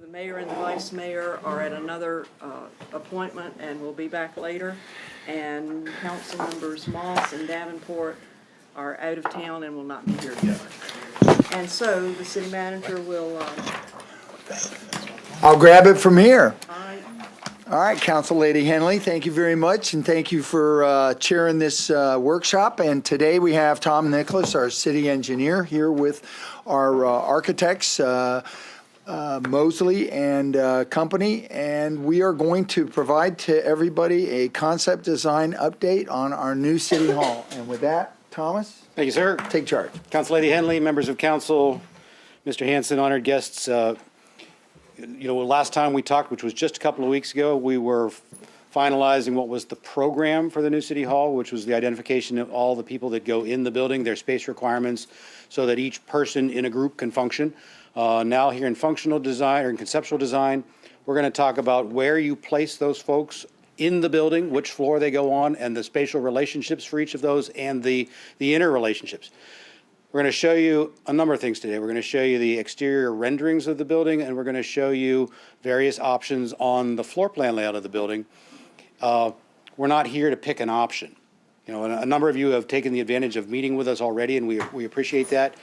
The mayor and the vice mayor are at another appointment and will be back later. And council members Moss and Davenport are out of town and will not be here together. And so the city manager will, I'll grab it from here. all right, All right, Council Lady Henley, thank you very much, and thank you for chairing this workshop. And today we have Tom Nicholas, our city engineer, here with our architects, Mosley and Company, and we are going to provide to everybody a concept design update on our new city hall. And with that, Thomas, Thank you, sir. take charge. Council Lady Henley, members of council, Mr. Hanson, honored guests. Last time we talked, which was just a couple of weeks ago, we were finalizing what was the program for the new city hall, which was the identification of all the people that go in the building, their space requirements, so that each person in a group can function. Now here in functional design or in conceptual design, we're going to talk about where you place those folks in the building, which floor they go on, and the spatial relationships for each of those, and the inner relationships. We're going to show you a number of things today. We're going to show you the exterior renderings of the building, and we're going to show you various options on the floor plan layout of the building. We're not here to pick an option. A number of you have taken the advantage of meeting with us already, and we appreciate that.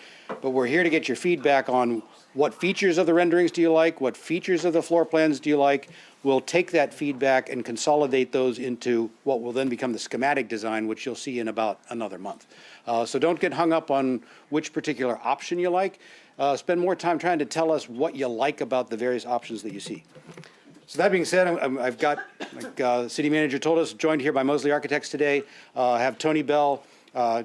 But we're here to get your feedback on what features of the renderings do you like, what features of the floor plans do you like. We'll take that feedback and consolidate those into what will then become the schematic design, which you'll see in about another month. So don't get hung up on which particular option you like. Spend more time trying to tell us what you like about the various options that you see. So that being said, I've got, like the city manager told us, joined here by Mosley Architects today. I have Tony Bell,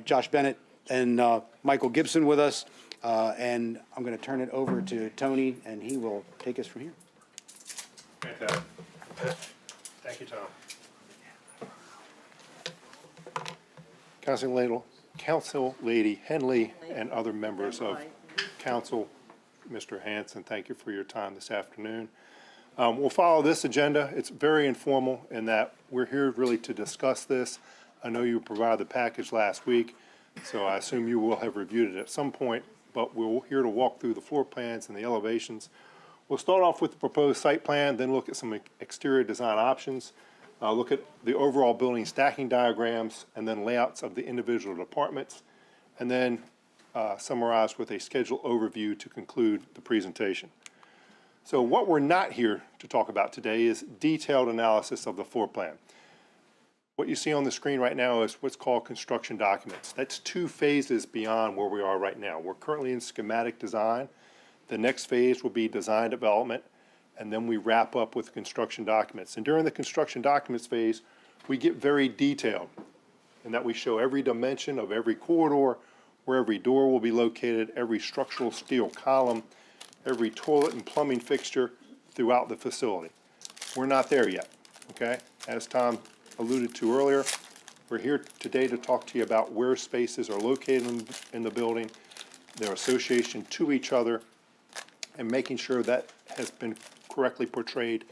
Josh Bennett, and Michael Gibson with us. And I'm going to turn it over to Tony, and he will take us from here. Fantastic. Thank you, Tom. Council Lady Henley and other members of council, Mr. Hanson, thank you for your time this afternoon. We'll follow this agenda. It's very informal in that we're here really to discuss this. I know you provided the package last week, so I assume you will have reviewed it at some point, but we're here to walk through the floor plans and the elevations. We'll start off with the proposed site plan, then look at some exterior design options, look at the overall building stacking diagrams, and then layouts of the individual departments, and then summarize with a schedule overview to conclude the presentation. So what we're not here to talk about today is detailed analysis of the floor plan. What you see on the screen right now is what's called construction documents. That's 2 phases beyond where we are right now. We're currently in schematic design. The next phase will be design development, and then we wrap up with construction documents. And during the construction documents phase, we get very detailed in that we show every dimension of every corridor, where every door will be located, every structural steel column, every toilet and plumbing fixture throughout the facility. We're not there yet, okay? As Tom alluded to earlier, we're here today to talk to you about where spaces are located in the building, their association to each other, and making sure that has been correctly portrayed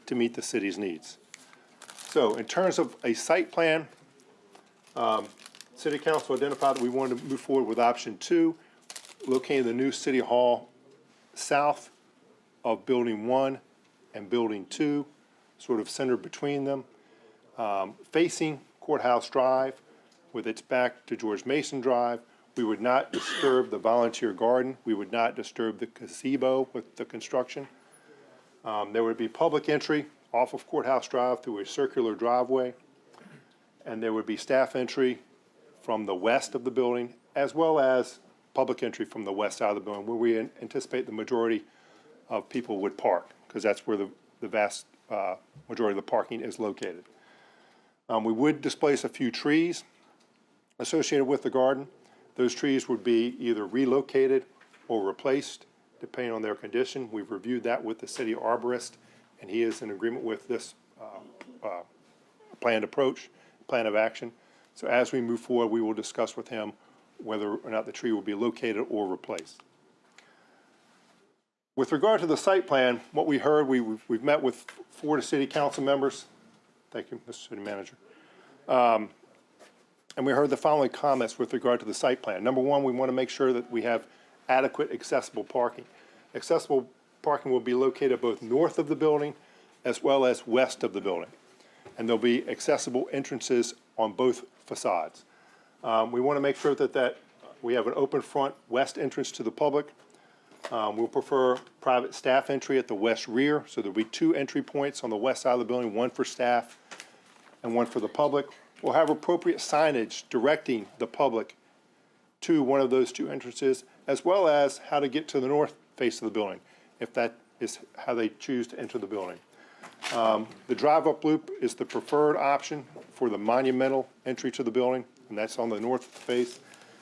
to meet the city's needs. So in terms of a site plan, City Council identified that we wanted to move forward with option 2, locating the new City Hall south of Building 1 and Building 2, sort of centered between them, facing Courthouse Drive with its back to George Mason Drive. We would not disturb the volunteer garden. We would not disturb the gazebo with the construction. There would be public entry off of Courthouse Drive through a circular driveway, and there would be staff entry from the west of the building, as well as public entry from the west side of the building, where we anticipate the majority of people would park, because that's where the vast majority of the parking is located. We would displace a few trees associated with the garden. Those trees would be either relocated or replaced, depending on their condition. We've reviewed that with the city arborist, and he is in agreement with this planned approach, plan of action. So as we move forward, we will discuss with him whether or not the tree will be located or replaced. With regard to the site plan, what we heard, we've met with 4 city council members. Thank you, Mr. City Manager. And we heard the following comments with regard to the site plan. Number 1, we want to make sure that we have adequate accessible parking. Accessible parking will be located both north of the building as well as west of the building. And there'll be accessible entrances on both facades. We want to make sure that we have an open front west entrance to the public. We'll prefer private staff entry at the west rear, so there'll be 2 entry points on the west side of the building, one for staff and one for the public. We'll have appropriate signage directing the public to one of those 2 entrances, as well as how to get to the north face of the building, if that is how they choose to enter the building. The drive-up loop is the preferred option for the monumental entry to the building, and that's on the north face.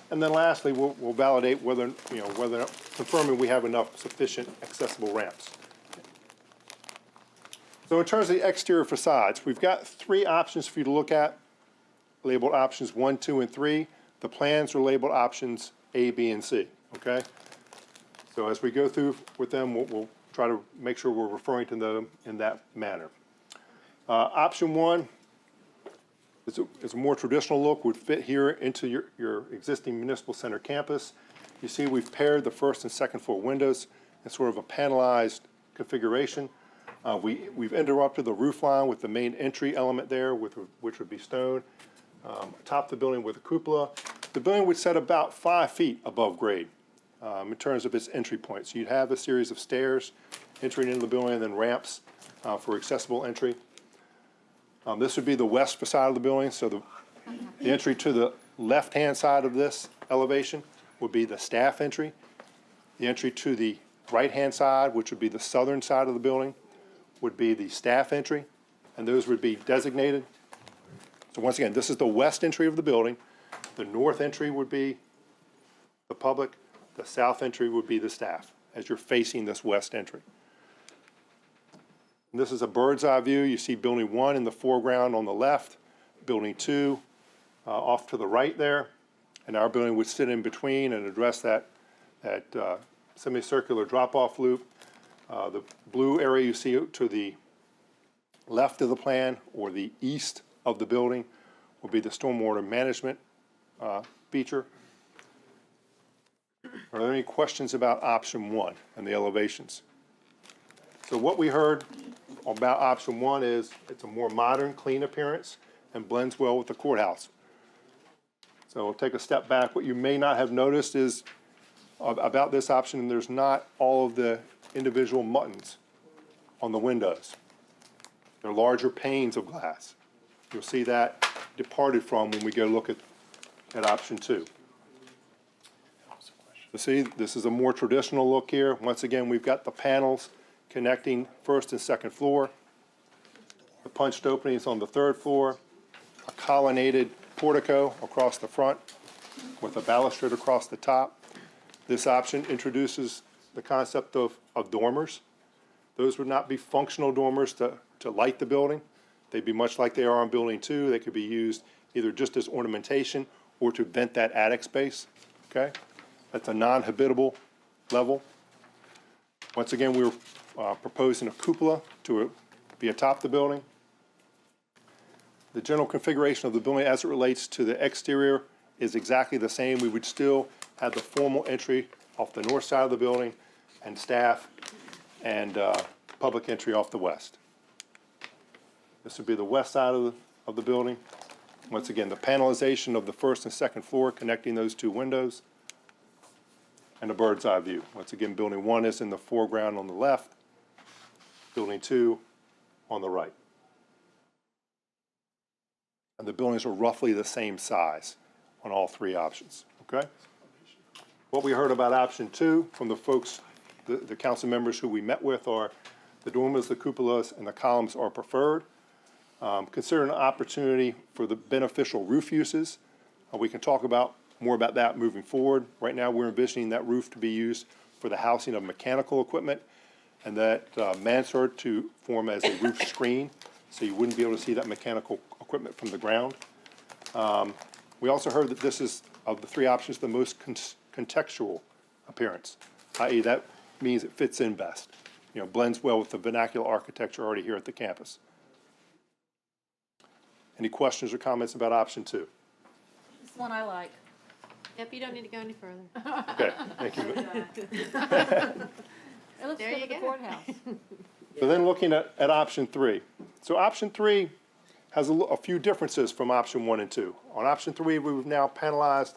And then lastly, we'll validate whether confirming we have enough sufficient accessible ramps. So in terms of the exterior facades, we've got 3 options for you to look at, labeled options 1, 2, and 3. The plans are labeled options A, B, and C, okay? So as we go through with them, we'll try to make sure we're referring to them in that manner. Option 1 is a more traditional look, would fit here into your existing municipal center campus. You see we've paired the first and second floor windows in sort of a panelized configuration. We've interrupted the roof line with the main entry element there, which would be stone. Atop the building with a cupola. The building would set about 5 feet above grade in terms of its entry point. So you'd have a series of stairs entering into the building and then ramps for accessible entry. This would be the west facade of the building, so the entry to the left-hand side of this elevation would be the staff entry. The entry to the right-hand side, which would be the southern side of the building, would be the staff entry, and those would be designated. So once again, this is the west entry of the building. The north entry would be the public. The south entry would be the staff, as you're facing this west entry. And this is a bird's eye view. You see building 1 in the foreground on the left, building 2 off to the right there, and our building would sit in between and address that semicircular drop-off loop. The blue area you see to the left of the plan or the east of the building will be the stormwater management feature. Are there any questions about option 1 and the elevations? So what we heard about option 1 is it's a more modern, clean appearance and blends well with the courthouse. So we'll take a step back. What you may not have noticed is about this option, there's not all of the individual muttons on the windows. They're larger panes of glass. You'll see that departed from when we go look at option 2. You see, this is a more traditional look here. Once again, we've got the panels connecting first and second floor, the punched openings on the third floor, a colonnaded portico across the front with a balustrade across the top. This option introduces the concept of dormers. Those would not be functional dormers to light the building. They'd be much like they are on building 2. They could be used either just as ornamentation or to vent that attic space, okay? That's a non-habitable level. Once again, we're proposing a cupola to be atop the building. The general configuration of the building as it relates to the exterior is exactly the same. We would still have the formal entry off the north side of the building and staff and public entry off the west. This would be the west side of the building. Once again, the panelization of the first and second floor connecting those 2 windows and a bird's eye view. Once again, building 1 is in the foreground on the left, building 2 on the right. And the buildings are roughly the same size on all 3 options, okay? What we heard about option 2 from the folks, the council members who we met with are the dormers, the cupolas, and the columns are preferred. Consider an opportunity for the beneficial roof uses. We can talk more about that moving forward. Right now, we're envisioning that roof to be used for the housing of mechanical equipment and that mansard to form as a roof screen, so you wouldn't be able to see that mechanical equipment from the ground. We also heard that this is, of the 3 options, the most contextual appearance, i.e. that means it fits in best, blends well with the vernacular architecture already here at the campus. Any questions or comments about option 2? This one I like. Yep, you don't need to go any further. Okay, thank you. It looks good at the courthouse. So then looking at option 3. So option 3 has a few differences from option 1 and 2. On option 3, we've now panelized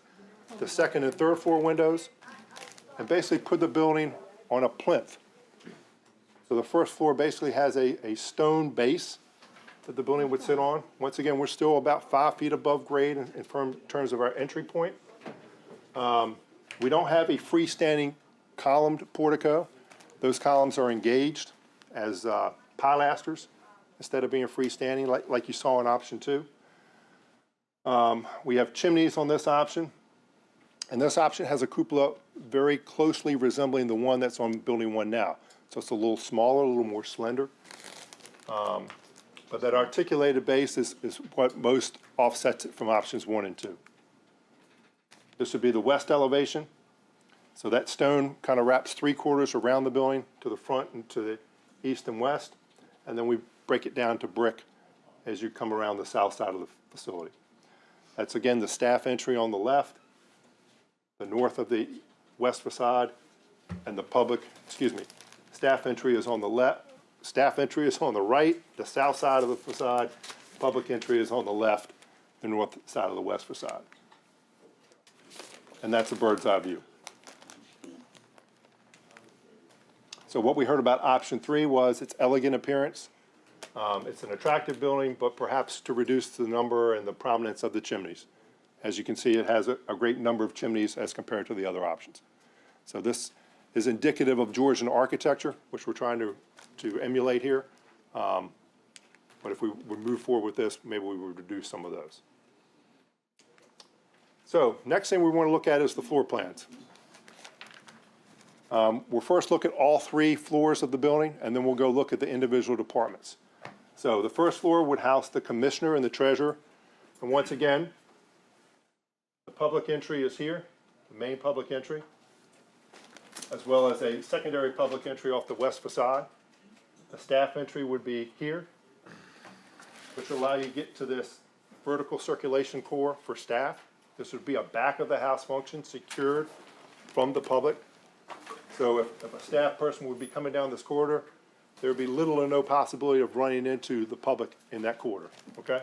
the second and third floor windows and basically put the building on a plinth. So the first floor basically has a stone base that the building would sit on. Once again, we're still about 5 feet above grade in terms of our entry point. We don't have a freestanding columned portico. Those columns are engaged as pilasters instead of being freestanding like you saw in option 2. We have chimneys on this option, and this option has a cupola very closely resembling the one that's on building 1 now. So it's a little smaller, a little more slender. But that articulated base is what most offsets it from options 1 and 2. This would be the west elevation. So that stone kind of wraps 3/4 around the building to the front and to the east and west. And then we break it down to brick as you come around the south side of the facility. That's again the staff entry on the left, the north of the west facade, and the public, staff entry is on the left, staff entry is on the right, the south side of the facade, public entry is on the left, the north side of the west facade. And that's a bird's eye view. So what we heard about option 3 was its elegant appearance. It's an attractive building, but perhaps to reduce the number and the prominence of the chimneys. As you can see, it has a great number of chimneys as compared to the other options. So this is indicative of Georgian architecture, which we're trying to emulate here. But if we would move forward with this, maybe we would reduce some of those. So next thing we want to look at is the floor plans. We'll first look at all 3 floors of the building, and then we'll go look at the individual departments. So the first floor would house the commissioner and the treasurer. And once again, the public entry is here, the main public entry, as well as a secondary public entry off the west facade. The staff entry would be here, which will allow you to get to this vertical circulation core for staff. This would be a back of the house function secured from the public. So if a staff person would be coming down this corridor, there would be little or no possibility of running into the public in that corridor, okay?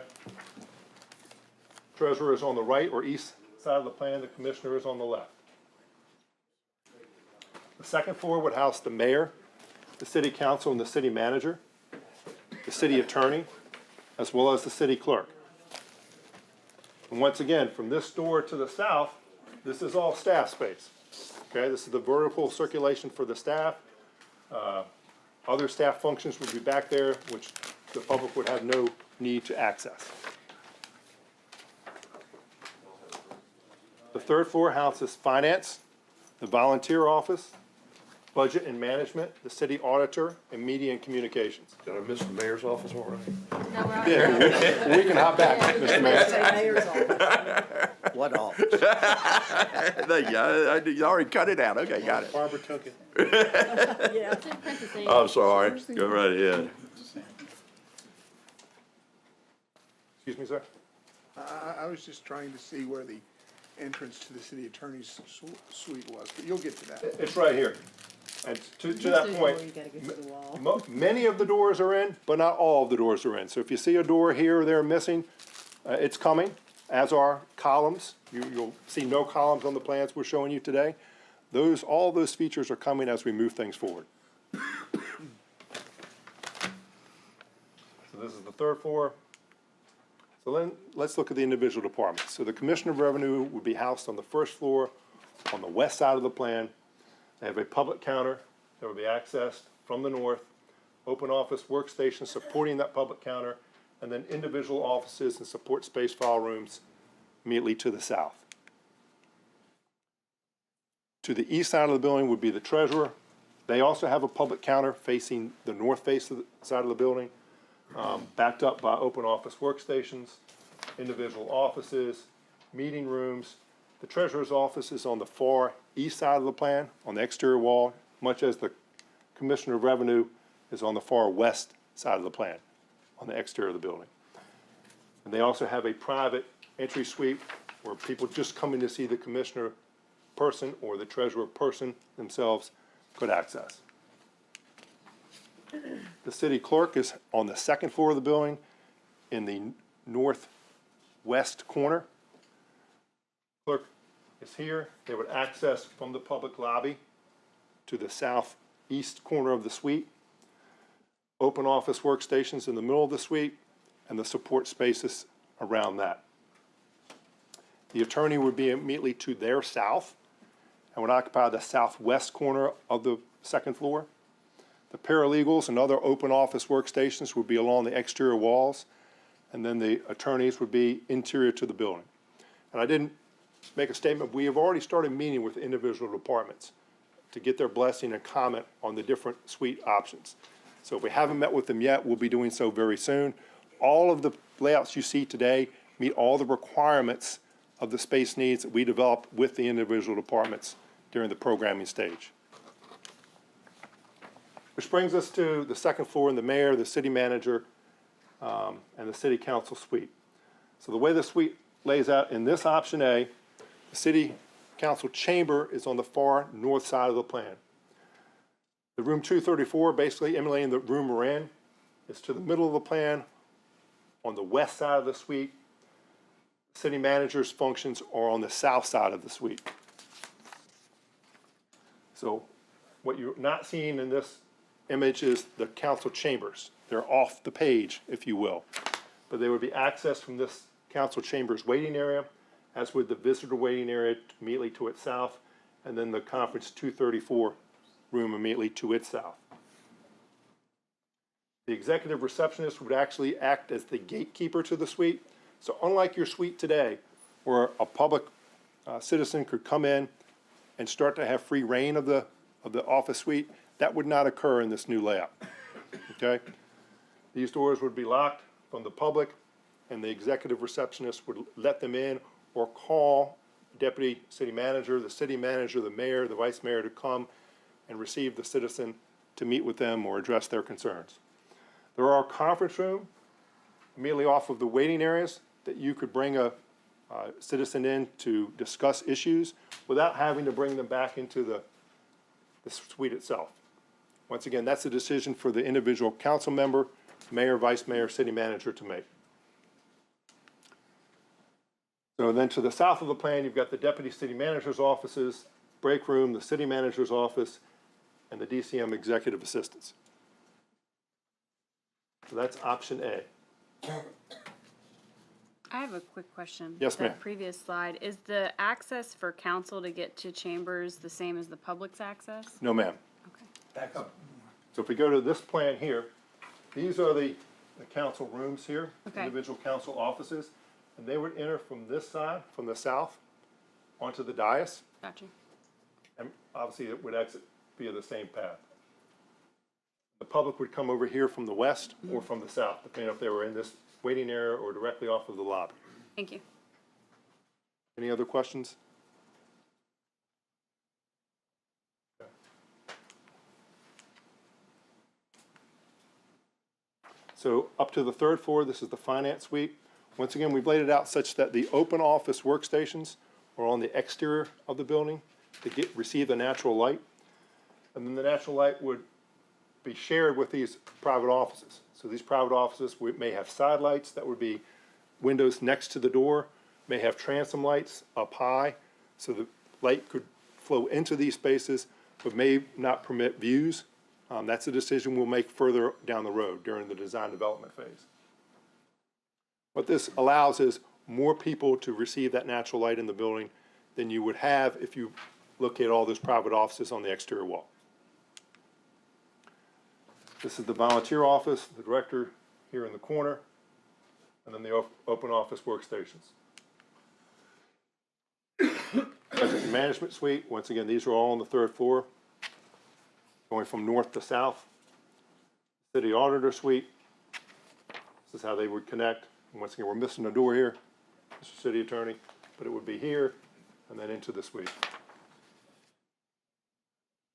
Treasurer is on the right or east side of the plan, the commissioner is on the left. The second floor would house the mayor, the city council, and the city manager, the city attorney, as well as the city clerk. And once again, from this door to the south, this is all staff space. Okay, this is the vertical circulation for the staff. Other staff functions would be back there, which the public would have no need to access. The third floor houses finance, the volunteer office, budget and management, the city auditor, and media and communications. Did I miss the mayor's office already? No, we're out. We can hop back, Mr. Mayor. Say mayor's office. What office? Thank you. You already cut it out. Okay, got it. Barbara took it. Yeah. It's in parentheses. I'm sorry. Go right ahead. Excuse me, sir? I was just trying to see where the entrance to the city attorney's suite was, but you'll get to that. It's right here. And to that point, You gotta get to the wall. many of the doors are in, but not all of the doors are in. So if you see a door here or there missing, it's coming, as are columns. You'll see no columns on the plans we're showing you today. All those features are coming as we move things forward. So this is the third floor. So then, let's look at the individual departments. So the Commissioner of Revenue would be housed on the first floor on the west side of the plan. They have a public counter that will be accessed from the north, open office workstation supporting that public counter, and then individual offices and support space file rooms immediately to the south. To the east side of the building would be the treasurer. They also have a public counter facing the north face of the side of the building, backed up by open office workstations, individual offices, meeting rooms. The treasurer's office is on the far east side of the plan, on the exterior wall, much as the Commissioner of Revenue is on the far west side of the plan, on the exterior of the building. And they also have a private entry suite where people just coming to see the commissioner person or the treasurer person themselves could access. The city clerk is on the second floor of the building in the northwest corner. Clerk is here. They would access from the public lobby to the southeast corner of the suite. Open office workstations in the middle of the suite and the support spaces around that. The attorney would be immediately to their south and would occupy the southwest corner of the second floor. The paralegals and other open office workstations would be along the exterior walls, and then the attorneys would be interior to the building. And I didn't make a statement, we have already started meeting with individual departments to get their blessing and comment on the different suite options. So if we haven't met with them yet, we'll be doing so very soon. All of the layouts you see today meet all the requirements of the space needs that we develop with the individual departments during the programming stage. Which brings us to the second floor and the mayor, the city manager, and the city council suite. So the way the suite lays out in this option A, the city council chamber is on the far north side of the plan. The room 234, basically emulating the room we're in, is to the middle of the plan on the west side of the suite. City manager's functions are on the south side of the suite. So what you're not seeing in this image is the council chambers. They're off the page, if you will. But they would be accessed from this council chambers waiting area, as would the visitor waiting area immediately to its south, and then the conference 234 room immediately to its south. The executive receptionist would actually act as the gatekeeper to the suite. So unlike your suite today, where a public citizen could come in and start to have free reign of the office suite, that would not occur in this new layout, okay? These doors would be locked from the public, and the executive receptionist would let them in or call deputy city manager, the mayor, the vice mayor to come and receive the citizen to meet with them or address their concerns. There are a conference room immediately off of the waiting areas that you could bring a citizen in to discuss issues without having to bring them back into the suite itself. Once again, that's a decision for the individual council member, mayor, vice mayor, city manager to make. So then to the south of the plan, you've got the deputy city manager's offices, break room, the city manager's office, and the DCM executive assistants. So that's option A. I have a quick question. Yes, ma'am. That previous slide, is the access for council to get to chambers the same as the public's access? No, ma'am. Okay. So if we go to this plan here, these are the council rooms here, Okay. individual council offices, and they would enter from this side, from the south, onto the dais, Got you. and obviously it would exit via the same path. The public would come over here from the west or from the south, depending if they were in this waiting area or directly off of the lobby. Thank you. Any other questions? Okay. So up to the third floor, this is the finance suite. Once again, we've laid it out such that the open office workstations are on the exterior of the building to receive the natural light. And then the natural light would be shared with these private offices. So these private offices may have side lights that would be windows next to the door, may have transom lights up high, so the light could flow into these spaces, but may not permit views. That's a decision we'll make further down the road during the design development phase. What this allows is more people to receive that natural light in the building than you would have if you locate all those private offices on the exterior wall. This is the volunteer office, the director here in the corner, and then the open office workstations. Budget and management suite, once again, these are all on the third floor, going from north to south. City auditor suite, this is how they would connect. And once again, we're missing a door here, Mr. City Attorney, but it would be here and then into the suite.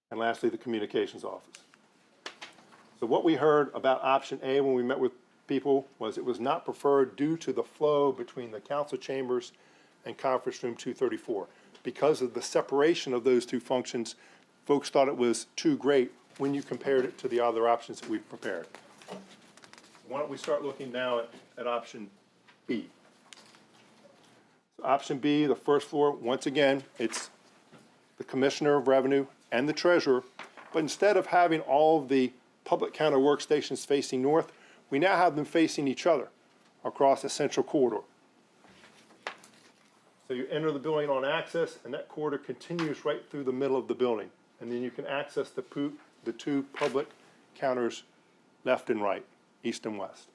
And lastly, the communications office. So what we heard about option A when we met with people was it was not preferred due to the flow between the council chambers and conference room 234. Because of the separation of those two functions, folks thought it was too great when you compared it to the other options that we've prepared. Why don't we start looking now at option B? So option B, the first floor, once again, it's the Commissioner of Revenue and the Treasurer, but instead of having all of the public counter workstations facing north, we now have them facing each other across a central corridor. So you enter the building on access, and that corridor continues right through the middle of the building. And then you can access the two public counters left and right, east and west.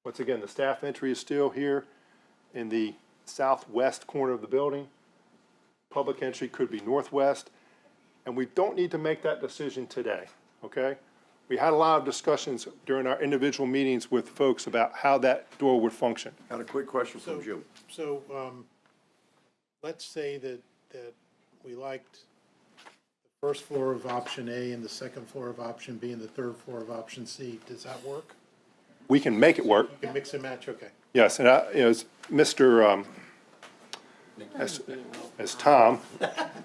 Once again, the staff entry is still here in the southwest corner of the building. Public entry could be northwest, and we don't need to make that decision today, okay? We had a lot of discussions during our individual meetings with folks about how that door would function. Got a quick question from Jim. So, let's say that we liked the first floor of option A and the second floor of option B and the third floor of option C. Does that work? We can make it work, You can mix and match, okay. yes, and as Mr., as Tom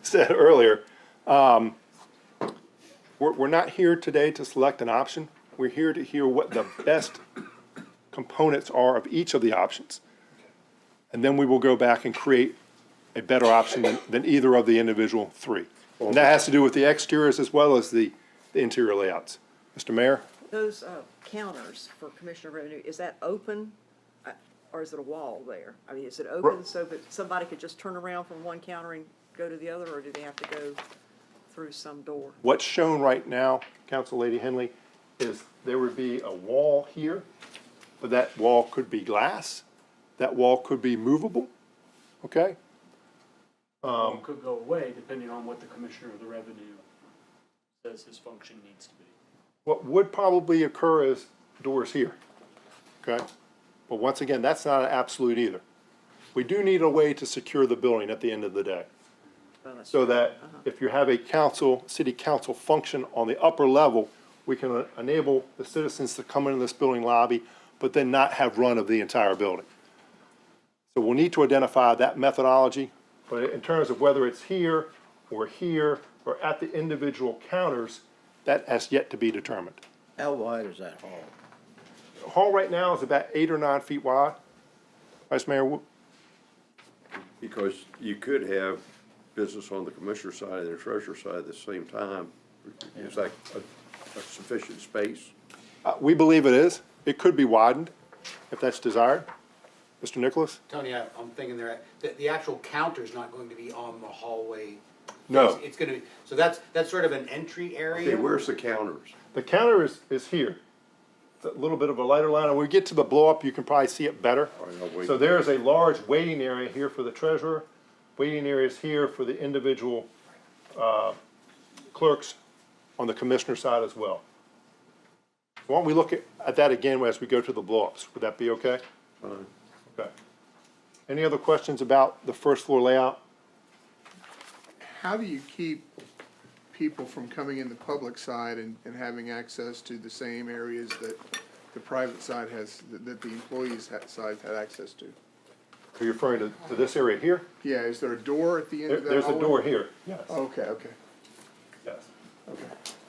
said earlier, we're not here today to select an option. We're here to hear what the best components are of each of the options. And then we will go back and create a better option than either of the individual three. And that has to do with the exteriors as well as the interior layouts. Mr. Mayor? Those counters for Commissioner of Revenue, is that open, or is it a wall there? I mean, is it open so that somebody could just turn around from one counter and go to the other, or do they have to go through some door? What's shown right now, Council Lady Henley, is there would be a wall here, but that wall could be glass, that wall could be movable, okay? Could go away depending on what the Commissioner of the Revenue says his function needs to be. What would probably occur is doors here, okay? But once again, that's not an absolute either. We do need a way to secure the building at the end of the day, so that if you have a city council function on the upper level, we can enable the citizens to come into this building lobby, but then not have run of the entire building. So we'll need to identify that methodology, but in terms of whether it's here, or at the individual counters, that has yet to be determined. How wide is that hall? The hall right now is about 8 or 9 feet wide. Vice Mayor, Because you could have business on the commissioner side and the treasurer side at the same time. Is that a sufficient space? we believe it is. It could be widened if that's desired. Mr. Nicholas? Tony, I'm thinking there, the actual counter's not going to be on the hallway. No. It's gonna be, so that's sort of an entry area. Okay, where's the counters? The counter is here. It's a little bit of a lighter line. When we get to the blow-up, you can probably see it better. All right, I'll wait. So there's a large waiting area here for the treasurer, waiting areas here for the individual clerks on the commissioner side as well. Why don't we look at that again as we go to the blow-ups? Would that be okay? Fine. Okay. Any other questions about the first floor layout? How do you keep people from coming in the public side and having access to the same areas that the private side has, that the employees side had access to? Are you referring to this area here? Yeah, is there a door at the end of that There's a hallway? door here. Yes. Okay, okay, Yes. okay.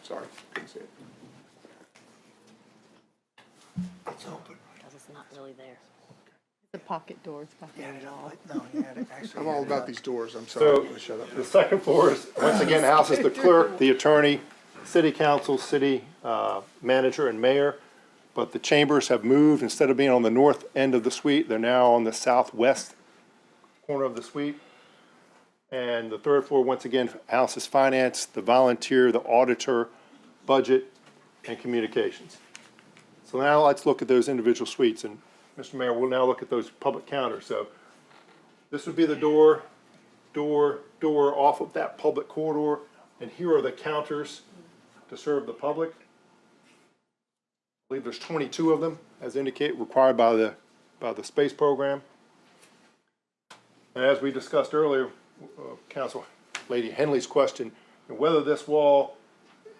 Sorry, couldn't see it. It's open. Because it's not really there. The pocket doors back there at all. No, you had it actually. I'm all about these doors, I'm sorry, I'm So gonna shut up. the second floor is, once again, houses the clerk, the attorney, city council, city manager, and mayor. But the chambers have moved. Instead of being on the north end of the suite, they're now on the southwest corner of the suite. And the third floor, once again, houses finance, the volunteer, the auditor, budget, and communications. So now let's look at those individual suites. And Mr. Mayor, we'll now look at those public counters. So this would be the door off of that public corridor. And here are the counters to serve the public. I believe there's 22 of them, as indicated, required by the space program. And as we discussed earlier, Council Lady Henley's question, whether this wall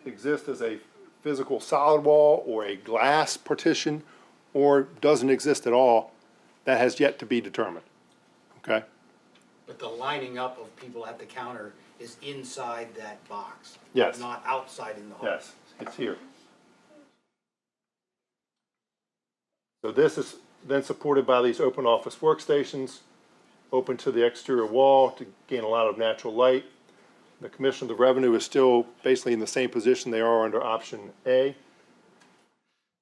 exists as a physical solid wall or a glass partition or doesn't exist at all, that has yet to be determined. Okay? But the lining up of people at the counter is inside that box. Yes. Not outside in the hall. Yes, it's here. So this is then supported by these open office workstations, open to the exterior wall to gain a lot of natural light. The Commission of the Revenue is still basically in the same position they are under option A.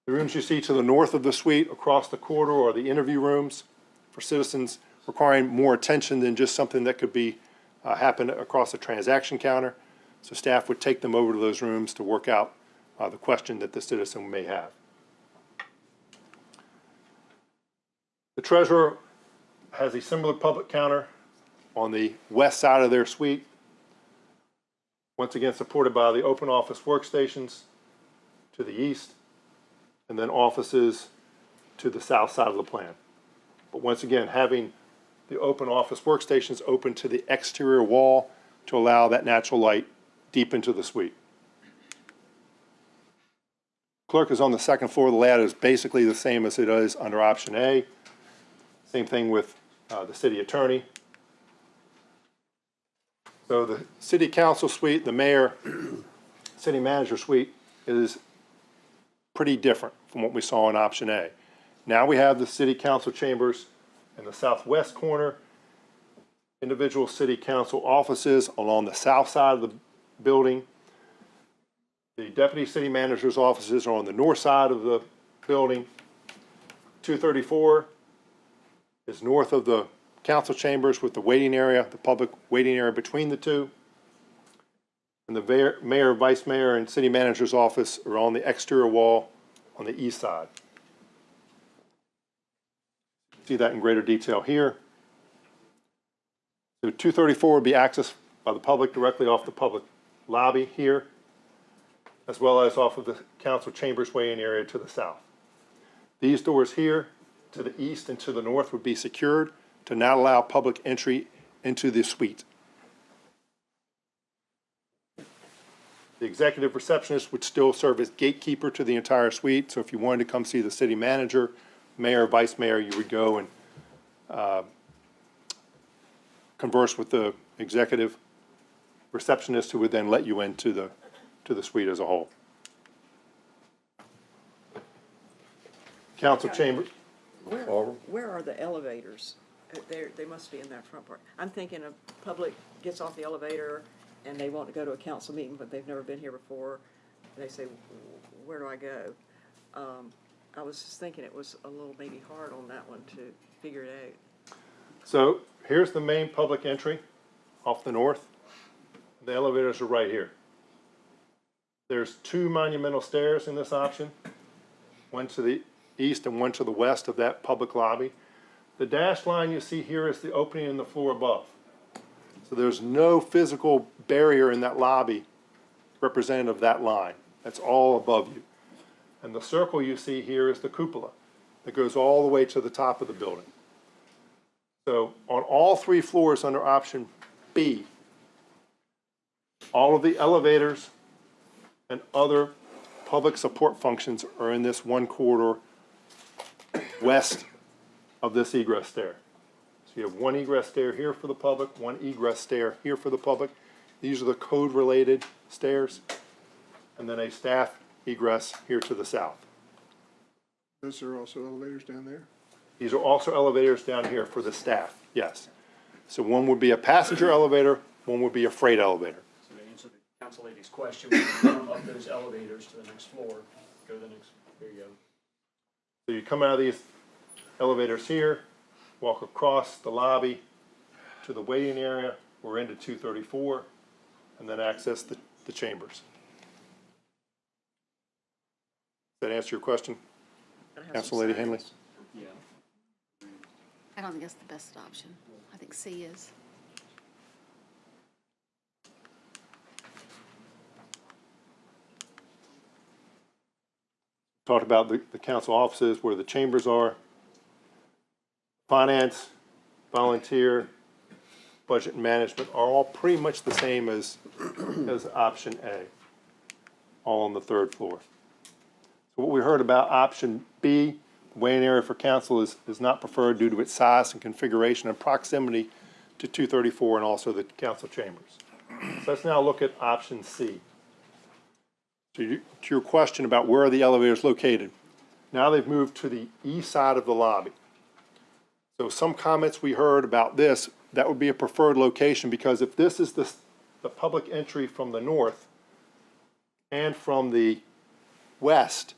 The rooms you see to the north of the suite across the corridor are the interview rooms for citizens requiring more attention than just something that could be happen across a transaction counter. So staff would take them over to those rooms to work out the question that the citizen may have. The treasurer has a similar public counter on the west side of their suite. Once again, supported by the open office workstations to the east, and then offices to the south side of the plan. But once again, having the open office workstations open to the exterior wall to allow that natural light deep into the suite. Clerk is on the second floor. The layout is basically the same as it is under option A. Same thing with the city attorney. So the city council suite, the mayor, city manager suite is pretty different from what we saw in option A. Now we have the city council chambers in the southwest corner, individual city council offices along the south side of the building. The deputy city manager's offices are on the north side of the building. 234 is north of the council chambers with the waiting area, the public waiting area between the two. And the mayor, vice mayor, and city manager's office are on the exterior wall on the east side. See that in greater detail here. So 234 would be accessed by the public directly off the public lobby here, as well as off of the council chambers waiting area to the south. These doors here to the east and to the north would be secured to not allow public entry into the suite. The executive receptionist would still serve as gatekeeper to the entire suite, so if you wanted to come see the city manager, mayor, vice mayor, you would go and converse with the executive receptionist who would then let you into the suite as a whole. Council chamber. Where are the elevators? They must be in that front part. I'm thinking a public gets off the elevator and they want to go to a council meeting, but they've never been here before. And they say, where do I go? I was just thinking it was a little maybe hard on that one to figure it out. So here's the main public entry off the north. The elevators are right here. There's two monumental stairs in this option, one to the east and one to the west of that public lobby. The dashed line you see here is the opening in the floor above. So there's no physical barrier in that lobby representative of that line. That's all above you. And the circle you see here is the cupola that goes all the way to the top of the building. So on all three floors under option B, all of the elevators and other public support functions are in this one corridor west of this egress stair. So you have one egress stair here for the public, one egress stair here for the public. These are the code-related stairs, and then a staff egress here to the south. Those are also elevators down there? These are also elevators down here for the staff, yes. So one would be a passenger elevator, one would be a freight elevator. So to answer the council lady's question, we can come up those elevators to the next floor, go to the next, there you go. So you come out of these elevators here, walk across the lobby to the waiting area, we're into 234, and then access the chambers. Does that answer your question, Council Lady Henley? Yeah. I don't think that's the best option. I think C is. Talked about the council offices, where the chambers are. Finance, volunteer, budget and management are all pretty much the same as option A, all on the third floor. So what we heard about option B, the waiting area for council is not preferred due to its size and configuration and proximity to 234 and also the council chambers. So let's now look at option C. To your question about where are the elevators located, now they've moved to the east side of the lobby. So some comments we heard about this, that would be a preferred location, because if this is the public entry from the north and from the west,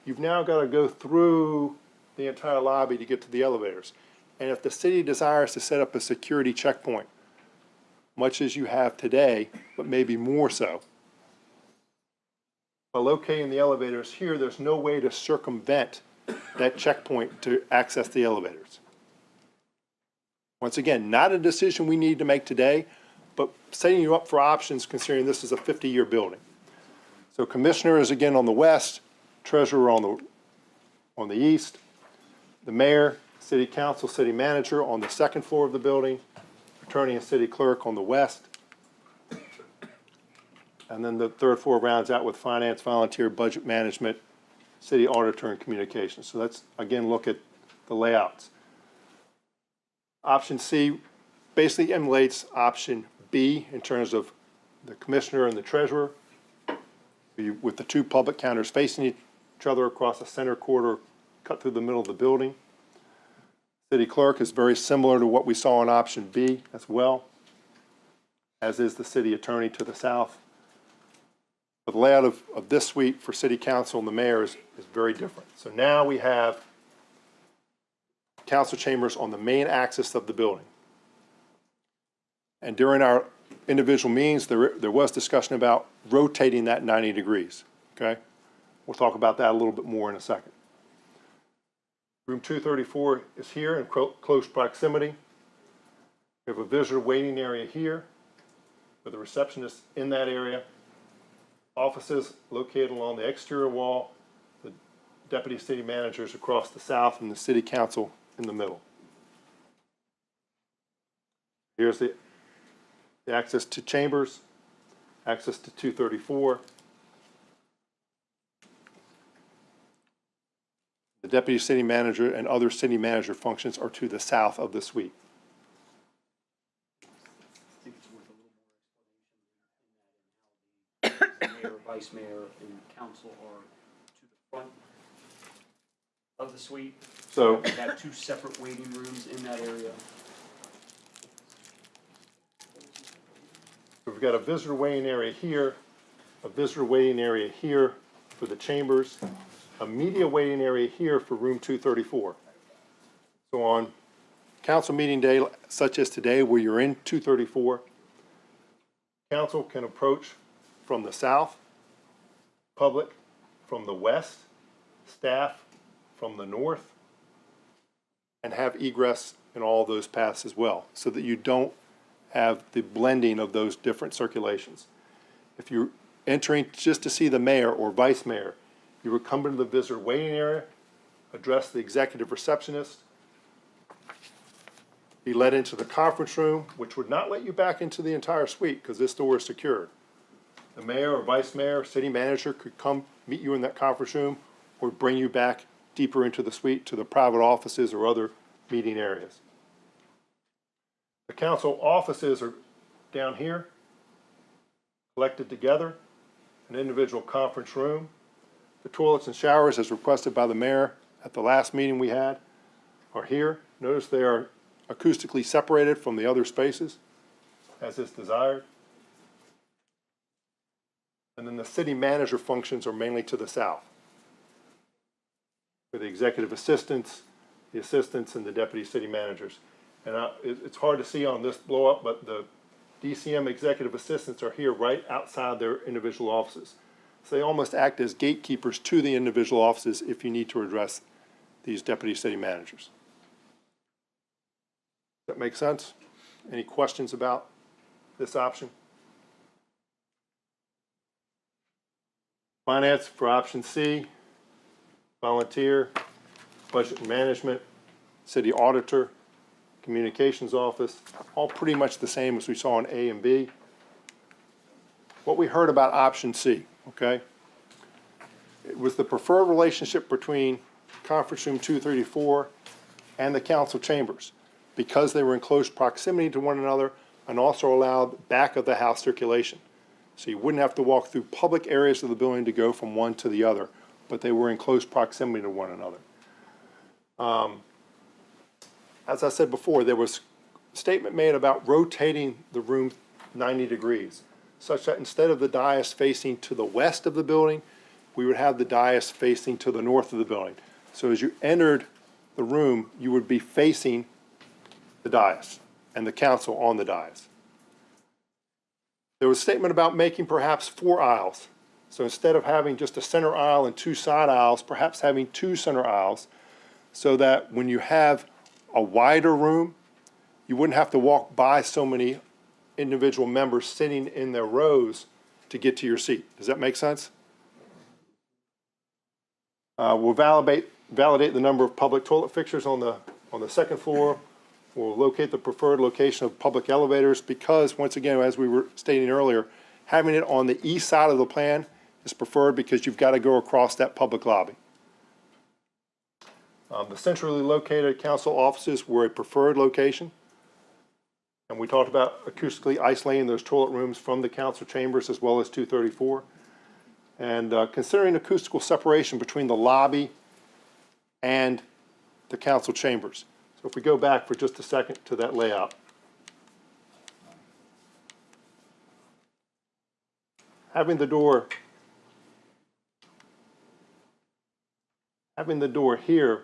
you've now got to go through the entire lobby to get to the elevators. And if the city desires to set up a security checkpoint, much as you have today, but maybe more so, by locating the elevators here, there's no way to circumvent that checkpoint to access the elevators. Once again, not a decision we need to make today, but setting you up for options considering this is a 50-year building. So commissioner is again on the west, treasurer on the east, the mayor, city council, city manager on the second floor of the building, attorney and city clerk on the west, and then the third floor rounds out with finance, volunteer, budget management, city auditor, and communications. So let's again look at the layouts. Option C basically emulates option B in terms of the commissioner and the treasurer, with the two public counters facing each other across the center corridor cut through the middle of the building. City clerk is very similar to what we saw in option B as well, as is the city attorney to the south. But the layout of this suite for city council and the mayor is very different. So now we have council chambers on the main axis of the building. And during our individual meetings, there was discussion about rotating that 90 degrees, okay? We'll talk about that a little bit more in a second. Room 234 is here in close proximity. We have a visitor waiting area here with a receptionist in that area. Offices located along the exterior wall, the deputy city managers across the south, and the city council in the middle. Here's the access to chambers, access to 234. The deputy city manager and other city manager functions are to the south of the suite. I think it's worth a little more explanation in that mayor, vice mayor, and council are to the front of the suite. So We have two separate waiting rooms in that area. we've got a visitor waiting area here, a visitor waiting area here for the chambers, a media waiting area here for room 234. So on council meeting day such as today where you're in 234, council can approach from the south, public from the west, staff from the north, and have egress in all those paths as well, so that you don't have the blending of those different circulations. If you're entering just to see the mayor or vice mayor, you would come into the visitor waiting area, address the executive receptionist, be led into the conference room, which would not let you back into the entire suite because this door is secured. The mayor or vice mayor, city manager could come meet you in that conference room or bring you back deeper into the suite to the private offices or other meeting areas. The council offices are down here, collected together, an individual conference room. The toilets and showers, as requested by the mayor at the last meeting we had, are here. Notice they are acoustically separated from the other spaces, as is desired. And then the city manager functions are mainly to the south, with the executive assistants, the assistants, and the deputy city managers. And it's hard to see on this blow up, but the DCM executive assistants are here right outside their individual offices. So they almost act as gatekeepers to the individual offices if you need to address these deputy city managers. Does that make sense? Any questions about this option? Finance for option C, volunteer, budget and management, city auditor, communications office, all pretty much the same as we saw in A and B. What we heard about option C, okay? It was the preferred relationship between conference room 234 and the council chambers. because they were in close proximity to one another, and also allowed back of the house circulation. So you wouldn't have to walk through public areas of the building to go from one to the other, but they were in close proximity to one another. As I said before, there was a statement made about rotating the room 90 degrees, such that instead of the dais facing to the west of the building, we would have the dais facing to the north of the building. So as you entered the room, you would be facing the dais and the council on the dais. There was a statement about making perhaps 4 aisles. So instead of having just a center aisle and 2 side aisles, perhaps having 2 center aisles, so that when you have a wider room, you wouldn't have to walk by so many individual members sitting in their rows to get to your seat. Does that make sense? We'll validate the number of public toilet fixtures on the second floor. We'll locate the preferred location of public elevators because, once again, as we were stating earlier, having it on the east side of the plan is preferred because you've got to go across that public lobby. The centrally located council offices were a preferred location. And we talked about acoustically isolating those toilet rooms from the council chambers as well as 234. And considering acoustical separation between the lobby and the council chambers. So if we go back for just a second to that layout. Having the door here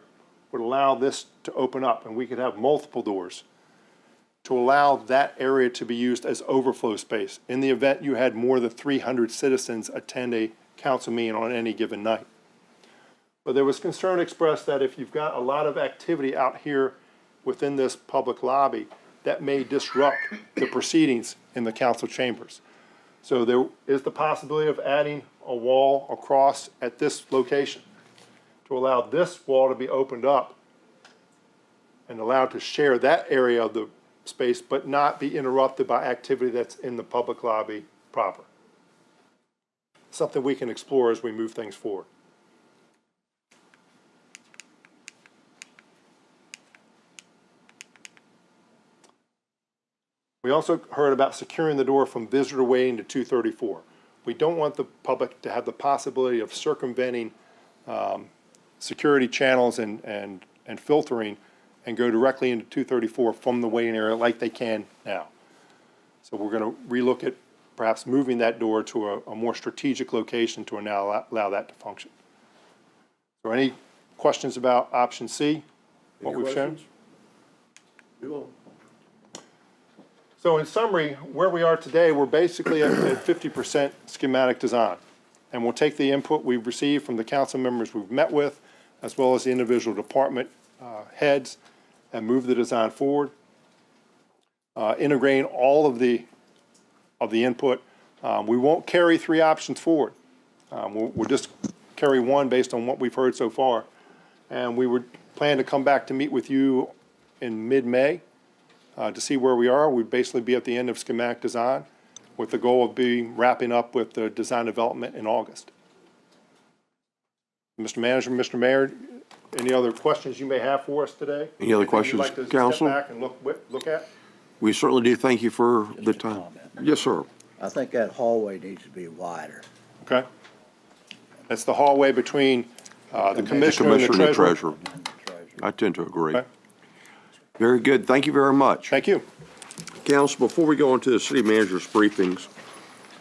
would allow this to open up, and we could have multiple doors to allow that area to be used as overflow space in the event you had more than 300 citizens attend a council meeting on any given night. But there was concern expressed that if you've got a lot of activity out here within this public lobby, that may disrupt the proceedings in the council chambers. So there is the possibility of adding a wall across at this location to allow this wall to be opened up and allowed to share that area of the space, but not be interrupted by activity that's in the public lobby proper. Something we can explore as we move things forward. We also heard about securing the door from visitor waiting to 234. We don't want the public to have the possibility of circumventing security channels and filtering and go directly into 234 from the waiting area like they can now. So we're going to relook at perhaps moving that door to a more strategic location to now allow that to function. So any questions about option C, what we've shown? So in summary, where we are today, we're basically at 50% schematic design. And we'll take the input we've received from the council members we've met with, as well as the individual department heads, and move the design forward. Integrating all of the input. We won't carry 3 options forward. We'll just carry 1 based on what we've heard so far. And we would plan to come back to meet with you in mid-May to see where we are. We'd basically be at the end of schematic design with the goal of wrapping up with the design development in August. Mr. Manager, Mr. Mayor, any other questions you may have for us today? Any other questions, you'd like to Council? step back and look at? We certainly do thank you for the time. Yes, sir. I think that hallway needs to be wider. Okay. That's the hallway between the commissioner and the treasurer. I tend to agree. Okay. Very good. Thank you very much. Thank you. Council, before we go into the city manager's briefings,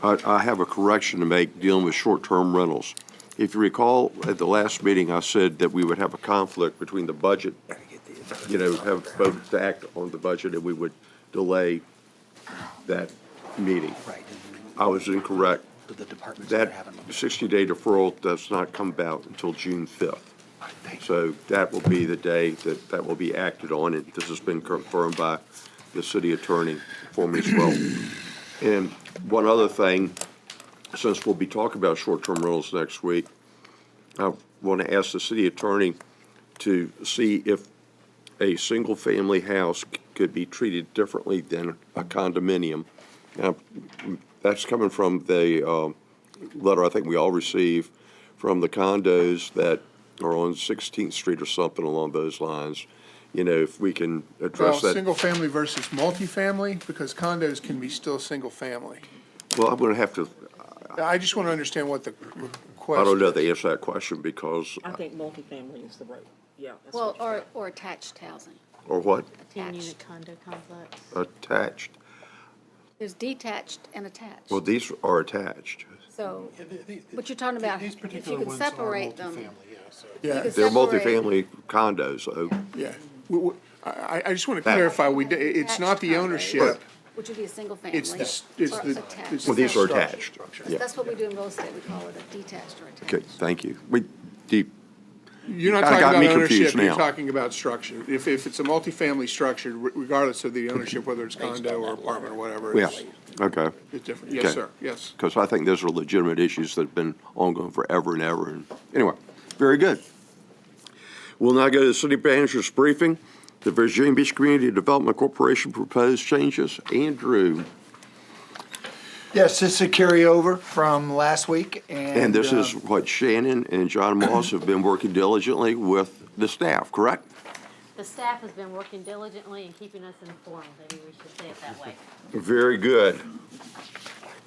I have a correction to make dealing with short-term rentals. If you recall, at the last meeting, I said that we would have a conflict between the budget, have voted to act on the budget, and we would delay that meeting. I was incorrect. That 60-day deferral does not come about until June 5th. So that will be the day that will be acted on, and this has been confirmed by the city attorney for me as well. And one other thing, since we'll be talking about short-term rentals next week, I want to ask the city attorney to see if a single-family house could be treated differently than a condominium. Now, that's coming from the letter I think we all received from the condos that or on 16th Street or something along those lines. You know, if we can Well, address that. single-family versus multifamily, because condos can be still single-family. Well, I'm going to have to, I just want to understand what the I question don't know is. the answer to that question because, I think multifamily is the right, yeah. that's Well, what you're saying. or attached housing, or what? attached. 10-unit condo complex. Attached. There's detached and attached. Well, these are attached. So, but you're talking about, These if particular you can ones are separate them. multifamily, yeah, so. Yeah, you could They're separate- multifamily condos, so. yeah. I just want to clarify, it's not the Attached condos, ownership, Which would be a single family. it's the, it's or the. attached. it's Well, these are structure. attached. Yeah. That's what we do in real estate, we call it a detached or attached. Okay, thank you. We, deep, You're not Kinda talking got about me ownership, confused you're now. talking about structure. If it's a multifamily structure, regardless of the ownership, whether it's condo or apartment or whatever, yeah, it's okay. different. Yes, Okay. sir, yes. Because I think those are legitimate issues that have been ongoing forever and ever. And anyway, very good. We'll now go to the city manager's briefing. The Virginia Beach Community Development Corporation proposed changes. Andrew. Yes, this is a carryover from last week, And this is what Shannon and John Moss have been working diligently with the staff, correct? The staff has been working diligently and keeping us informed, maybe we should say it that way. Very good.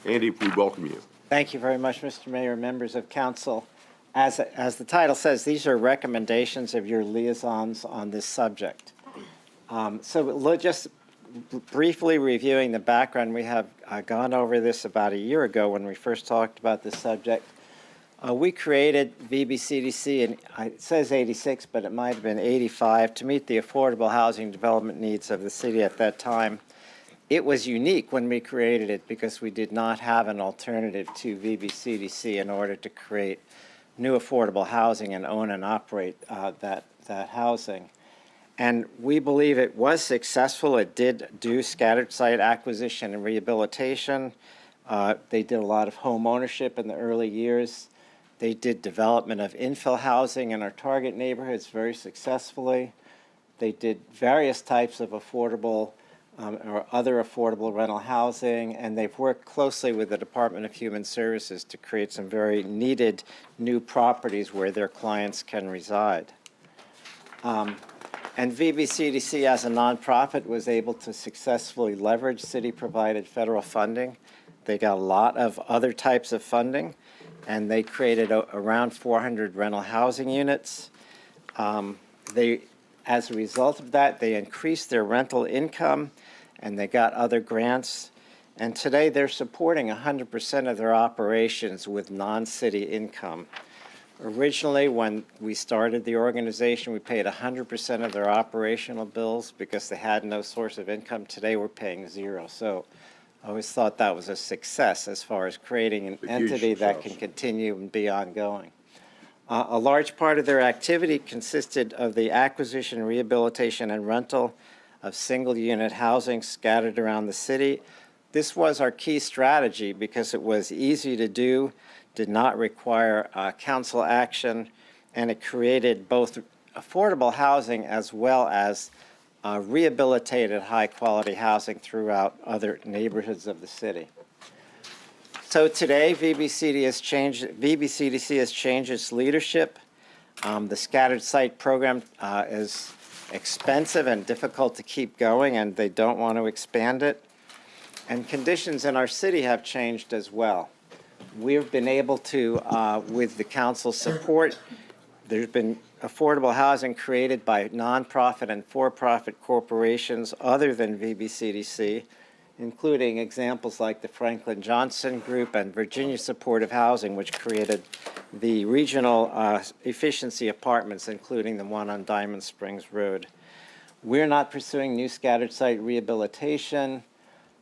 Andy, we welcome you. Thank you very much, Mr. Mayor, members of council. As the title says, these are recommendations of your liaisons on this subject. Just briefly reviewing the background, we have gone over this about a year ago when we first talked about this subject. We created VBCDC, and it says 86, but it might have been 85, to meet the affordable housing development needs of the city at that time. It was unique when we created it because we did not have an alternative to VBCDC in order to create new affordable housing and own and operate that housing. And we believe it was successful. It did do scattered site acquisition and rehabilitation. They did a lot of home ownership in the early years. They did development of infill housing in our target neighborhoods very successfully. They did various types of affordable or other affordable rental housing, and they've worked closely with the Department of Human Services to create some very needed new properties where their clients can reside. And VBCDC, as a nonprofit, was able to successfully leverage city-provided federal funding. They got a lot of other types of funding, and they created around 400 rental housing units. As a result of that, they increased their rental income, and they got other grants. And today, they're supporting 100% of their operations with non-city income. Originally, when we started the organization, we paid 100% of their operational bills because they had no source of income. Today, we're paying zero. So I always thought that was a success as far as creating an entity that can continue and be ongoing. A large part of their activity consisted of the acquisition, rehabilitation, and rental of single-unit housing scattered around the city. This was our key strategy because it was easy to do, did not require council action, and it created both affordable housing as well as rehabilitated high-quality housing throughout other neighborhoods of the city. So today, VBCDC has changed its leadership. The scattered site program is expensive and difficult to keep going, and they don't want to expand it. And conditions in our city have changed as well. We've been able to, with the council's support, there's been affordable housing created by nonprofit and for-profit corporations other than VBCDC, including examples like the Franklin Johnson Group and Virginia Supportive Housing, which created the regional efficiency apartments, including the one on Diamond Springs Road. We're not pursuing new scattered site rehabilitation.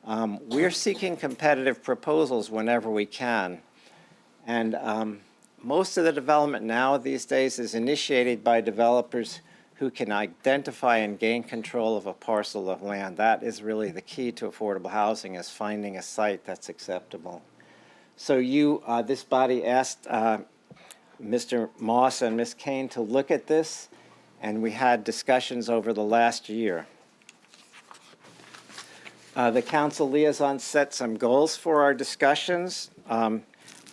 We're seeking competitive proposals whenever we can. And most of the development now these days is initiated by developers who can identify and gain control of a parcel of land. That is really the key to affordable housing, is finding a site that's acceptable. So this body asked Mr. Moss and Ms. Kane to look at this, and we had discussions over the last year. The council liaison set some goals for our discussions.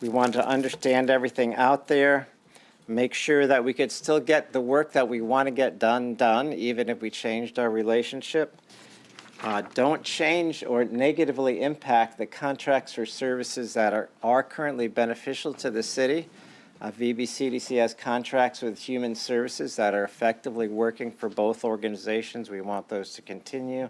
We wanted to understand everything out there. make sure that we could still get the work that we want to get done, even if we changed our relationship. Don't change or negatively impact the contracts or services that are currently beneficial to the city. VBCDC has contracts with human services that are effectively working for both organizations. We want those to continue.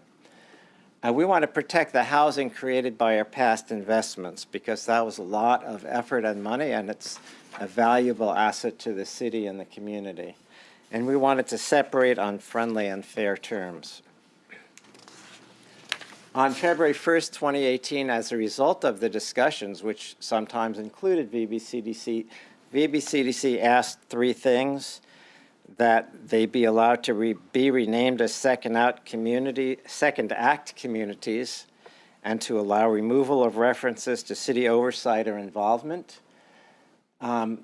We want to protect the housing created by our past investments because that was a lot of effort and money, and it's a valuable asset to the city and the community. And we wanted to separate on friendly and fair terms. On February 1st, 2018, as a result of the discussions, which sometimes included VBCDC asked three things: that they be allowed to be renamed as second act communities, and to allow removal of references to city oversight or involvement.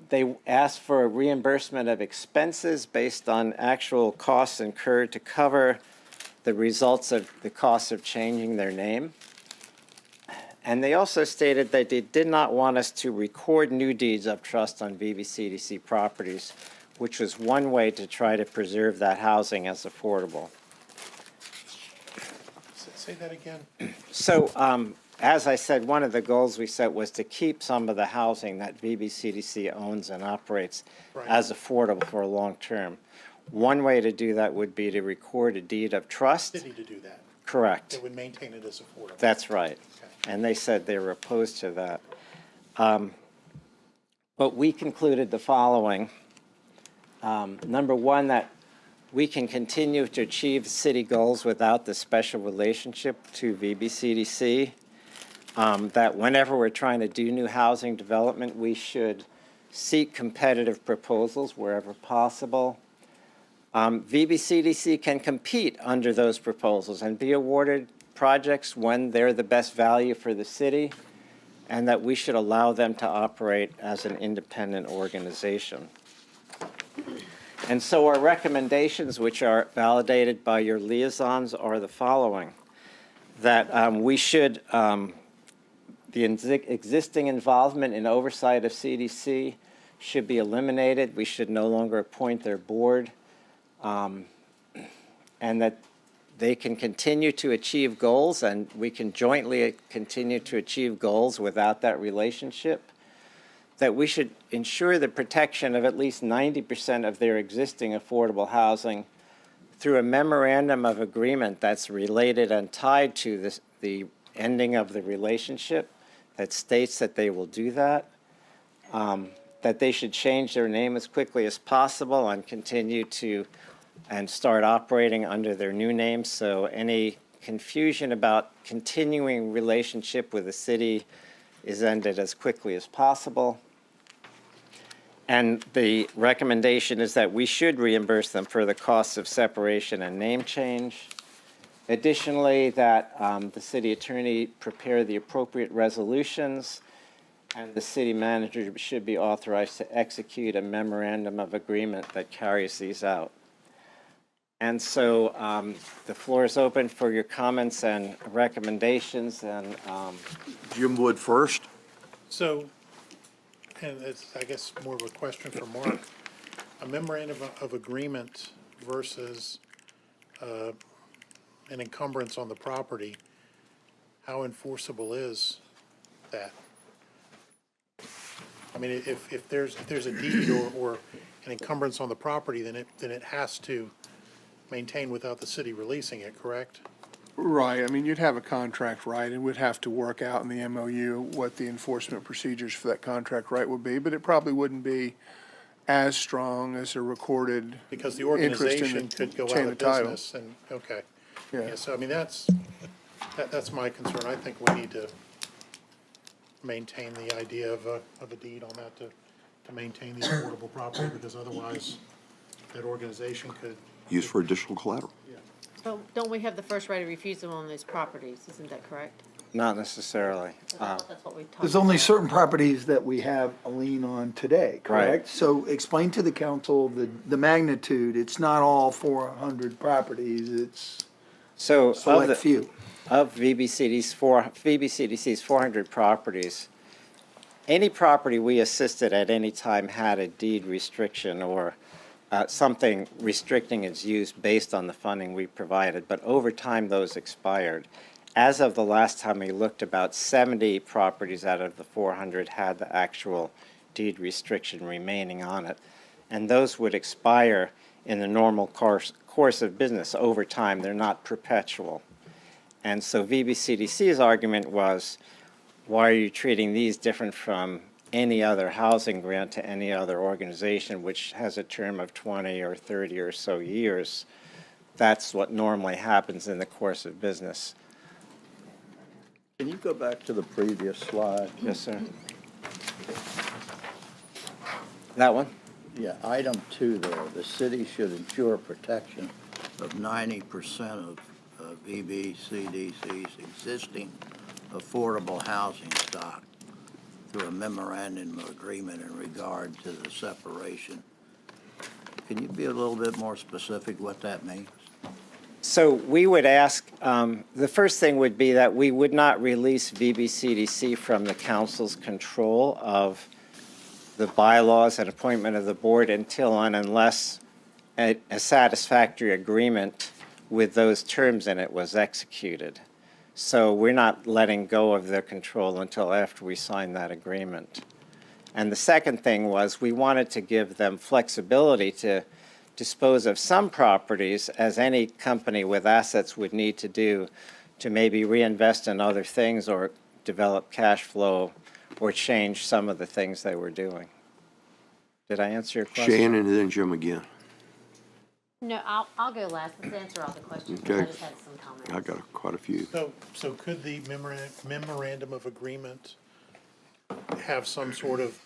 They asked for a reimbursement of expenses based on actual costs incurred to cover the results of the cost of changing their name. And they also stated that they did not want us to record new deeds of trust on VBCDC properties, which was one way to try to preserve that housing as affordable. Say that again. So, as I said, one of the goals we set was to keep some of the housing that VBCDC owns and operates as affordable for a long term. One way to do that would be to record a deed of trust. City to do that. Correct. It would maintain it as affordable. That's right. Okay. And they said they were opposed to that. But we concluded the following. Number one, that we can continue to achieve city goals without the special relationship to VBCDC. That whenever we're trying to do new housing development, we should seek competitive proposals wherever possible. VBCDC can compete under those proposals and be awarded projects when they're the best value for the city, and that we should allow them to operate as an independent organization. And so our recommendations, which are validated by your liaisons, are the following: that we should, the existing involvement in oversight of CDC should be eliminated. We should no longer appoint their board. And that they can continue to achieve goals, and we can jointly continue to achieve goals without that relationship. That we should ensure the protection of at least 90% of their existing affordable housing through a memorandum of agreement that's related and tied to the ending of the relationship that states that they will do that. That they should change their name as quickly as possible and continue to and start operating under their new name. So any confusion about continuing relationship with the city is ended as quickly as possible. And the recommendation is that we should reimburse them for the costs of separation and name change. Additionally, that the city attorney prepare the appropriate resolutions, and the city manager should be authorized to execute a memorandum of agreement that carries these out. And so the floor is open for your comments and recommendations. And Jim Wood first. So, and it's, I guess, more of a question for Mark. A memorandum of agreement versus an encumbrance on the property, how enforceable is that? I mean, if there's a deed or an encumbrance on the property, then it has to maintain without the city releasing it, correct? Right, I mean, you'd have a contract right, and we'd have to work out in the MOU what the enforcement procedures for that contract right would be, but it probably wouldn't be as strong as a recorded Because the interest in organization the could go chain out of of title. business and, okay. Yeah. Yeah, so I mean, that's my concern. I think we need to maintain the idea of a deed on that to maintain the affordable property, because otherwise that organization could. Used for additional collateral. So don't we have the first right of refusal on those properties? Isn't that correct? not necessarily. That's what we talked There's only about. certain properties that we have a lien on today, correct? Right. So explain to the council the magnitude. It's not all 400 properties, it's So of select the, few. of VBCDC's 400 properties, any property we assisted at any time had a deed restriction or something restricting its use based on the funding we provided, but over time those expired. As of the last time we looked, about 70 properties out of the 400 had the actual deed restriction remaining on it, and those would expire in the normal course of business over time. They're not perpetual. And so VBCDC's argument was, why are you treating these different from any other housing grant to any other organization which has a term of 20 or 30 or so years? That's what normally happens in the course of business. Can you go back to the previous slide? Yes, sir. That one? Yeah, item 2 there, the city should ensure protection of 90% of VBCDC's existing affordable housing stock through a memorandum of agreement in regard to the separation. Can you be a little bit more specific what that means? So we would ask, the first thing would be that we would not release VBCDC from the council's control of the bylaws and appointment of the board until and unless a satisfactory agreement with those terms in it was executed. So we're not letting go of their control until after we sign that agreement. And the second thing was we wanted to give them flexibility to dispose of some properties, as any company with assets would need to do, to maybe reinvest in other things or develop cash flow or change some of the things they were doing. Did I answer your question? Shannon and then Jim again. No, I'll go last. Let's answer all the questions. Okay. I just had some comments. I got quite a few. So could the memorandum of agreement have some sort of,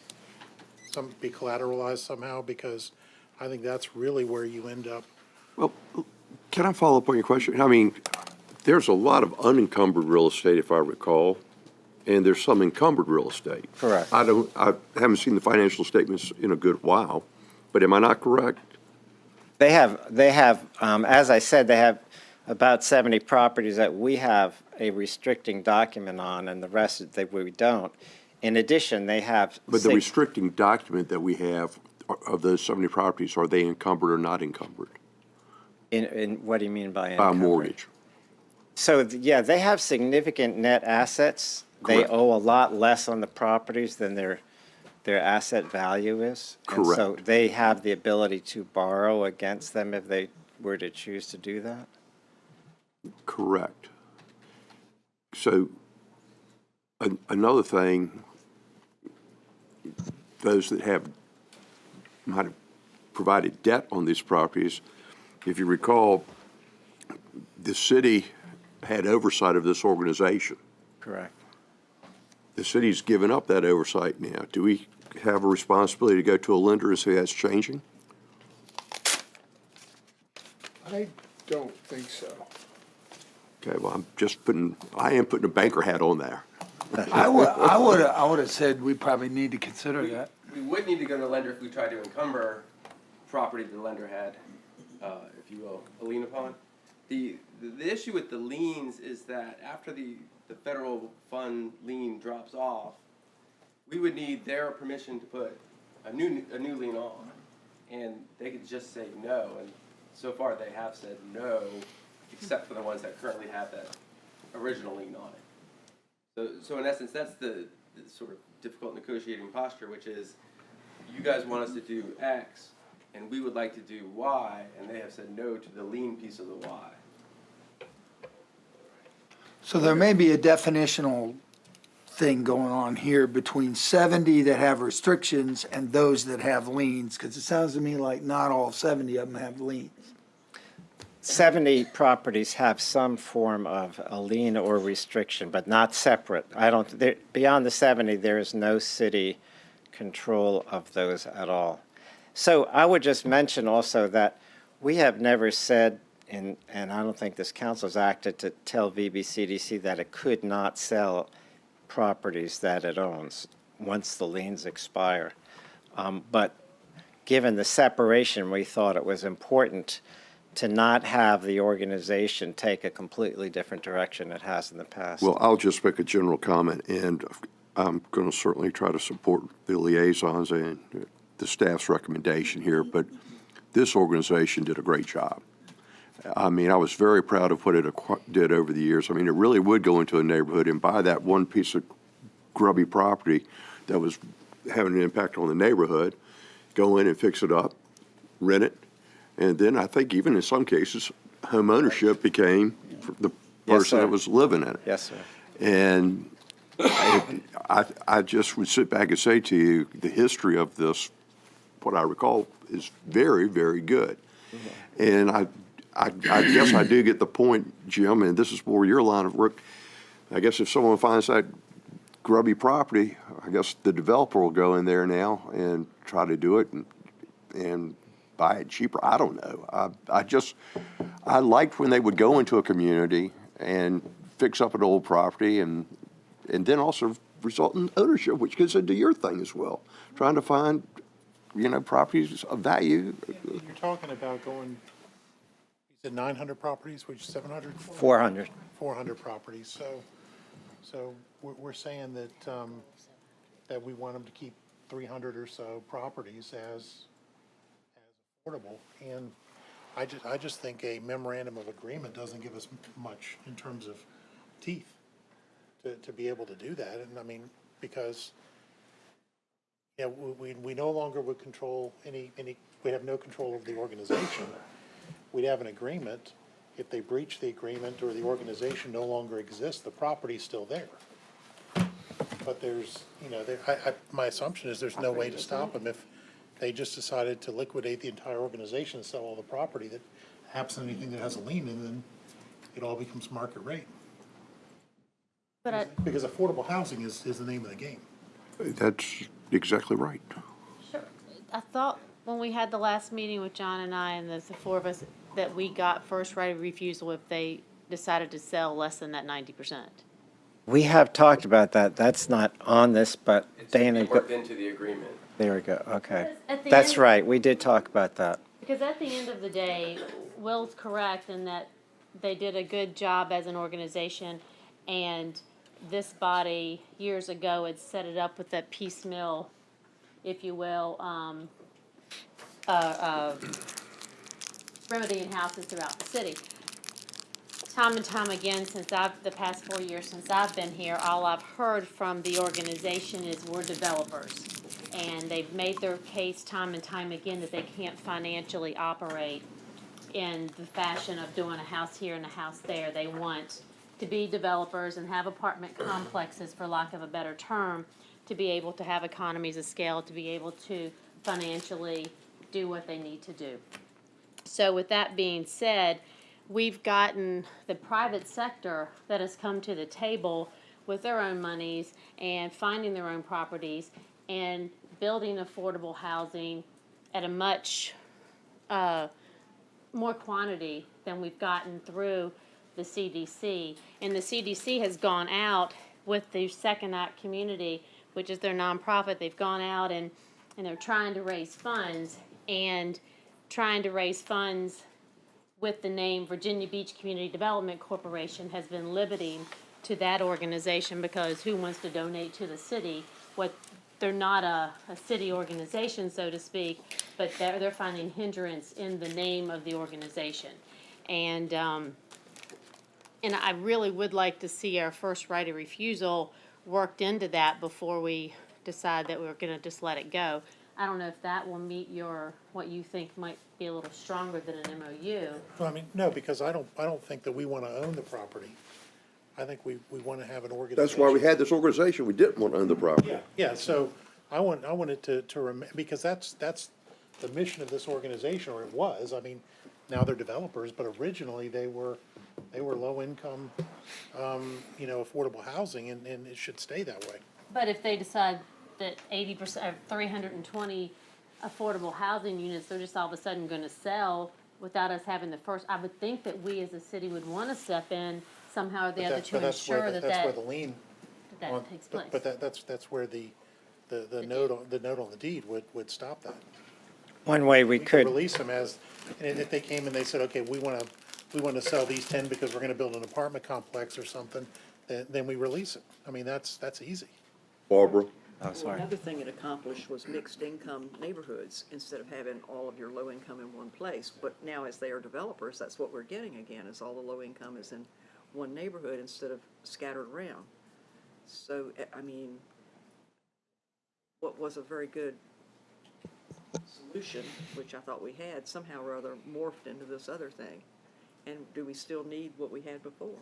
be collateralized somehow? Because I think that's really where you end up. Well, can I follow up on your question? I mean, there's a lot of unencumbered real estate, if I recall, and there's some encumbered real estate. Correct. I haven't seen the financial statements in a good while, but am I not correct? They have, as I said, they have about 70 properties that we have a restricting document on, and the rest that we don't. In addition, they have. But the restricting document that we have of those 70 properties, are they encumbered or not encumbered? In what do you mean by By a encumbered? mortgage. So, yeah, they have significant net assets. They Correct. owe a lot less on the properties than their asset value is. And so Correct. they have the ability to borrow against them if they were to choose to do that? Correct. So another thing, those that might have provided debt on these properties, if you recall, the city had oversight of this organization. Correct. The city's given up that oversight now. Do we have a responsibility to go to a lender and say that's changing? I don't think so. Okay, well, I am putting a banker hat on there. I would have said we probably need to consider that. We would need to go to a lender if we tried to encumber property the lender had, if you will, a lien upon. The issue with the liens is that after the federal fund lien drops off, we would need their permission to put a new lien on, and they could just say no. And so far, they have said no, except for the ones that currently have that original lien on it. So in essence, that's the sort of difficult negotiating posture, which is you guys want us to do X, and we would like to do Y, and they have said no to the lien piece of the Y. So there may be a definitional thing going on here between 70 that have restrictions and those that have liens, because it sounds to me like not all 70 of them have liens. 70 properties have some form of a lien or restriction, but not separate. Beyond the 70, there is no city control of those at all. So I would just mention also that we have never said, and I don't think this council's acted to tell VBCDC that it could not sell properties that it owns once the liens expire. But given the separation, we thought it was important to not have the organization take a completely different direction it has in the past. Well, I'll just make a general comment, and I'm going to certainly try to support the liaisons and the staff's recommendation here, but this organization did a great job. I mean, I was very proud of what it did over the years. I mean, it really would go into a neighborhood and buy that one piece of grubby property that was having an impact on the neighborhood, go in and fix it up, rent it, and then I think even in some cases, home ownership became the person that was living in it. Yes, sir. And I just would sit back and say to you, the history of this, what I recall, is very, very good. And I guess I do get the point, Jim, and this is more your line of work. I guess if someone finds that grubby property, I guess the developer will go in there now and try to do it and buy it cheaper. I don't know. I liked when they would go into a community and fix up an old property and then also result in ownership, which gets into your thing as well, trying to find, properties of value. You're talking about going, you said 900 properties, which is 700? 400. 400 properties. So we're saying that, that we want them to keep 300 or so properties as affordable. And I just think a memorandum of agreement doesn't give us much in terms of teeth to be able to do that. And I mean, because we no longer would control we have no control of the organization. We'd have an agreement. If they breach the agreement or the organization no longer exists, the property's still there. But there's, my assumption is there's no way to stop them if they just decided to liquidate the entire organization and sell all the property that absent anything that has a lien, and then it all becomes market rate. Because affordable housing is the name of the game. That's exactly right. Sure. I thought when we had the last meeting with John and I and the four of us, that we got first right of refusal if they decided to sell less than that 90%. We have talked about that. That's not on this, but Dana. It's worked into the agreement. There we go. Okay. At the That's end- right. We did talk about that. Because at the end of the day, Will's correct in that they did a good job as an organization, and this body years ago had set it up with that piecemeal, if you will, remedying houses throughout the city. Time and time again, the past 4 years since I've been here, all I've heard from the organization is we're developers. And they've made their case time and time again that they can't financially operate in the fashion of doing a house here and a house there. They want to be developers and have apartment complexes, for lack of a better term, to be able to have economies of scale, to be able to financially do what they need to do. So with that being said, we've gotten the private sector that has come to the table with their own monies and finding their own properties and building affordable housing at a much more quantity than we've gotten through the CDC. And the CDC has gone out with the Second Act community, which is their nonprofit. They've gone out and they're trying to raise funds with the name Virginia Beach Community Development Corporation has been limiting to that organization because who wants to donate to the city? They're not a city organization, so to speak, but they're finding hindrance in the name of the organization. And I really would like to see our first right of refusal worked into that before we decide that we're going to just let it go. I don't know if that will meet what you think might be a little stronger than an MOU. Well, I mean, no, because I don't think that we want to own the property. I think we want to have an organization. That's why we had this organization. We didn't want to own the property. Yeah, so I want it to remain, because that's the mission of this organization, or it was. I mean, now they're developers, but originally they were low income, affordable housing, and it should stay that way. But if they decide that 80% of 320 affordable housing units, they're just all of a sudden going to sell without us having the first, I would think that we as a city would want to step in somehow or the other to ensure that That's where the lien takes place. But that's where the note on the deed would stop that. One way we could. Release them and if they came and they said, okay, we want to sell these 10 because we're going to build an apartment complex or something, then we release it. I mean, that's easy. Barbara? Oh, sorry. Another thing it accomplished was mixed income neighborhoods instead of having all of your low income in one place. But now as they are developers, that's what we're getting again, is all the low income is in one neighborhood instead of scattered around. So, I mean, what was a very good solution, which I thought we had, somehow or other morphed into this other thing. And do we still need what we had before?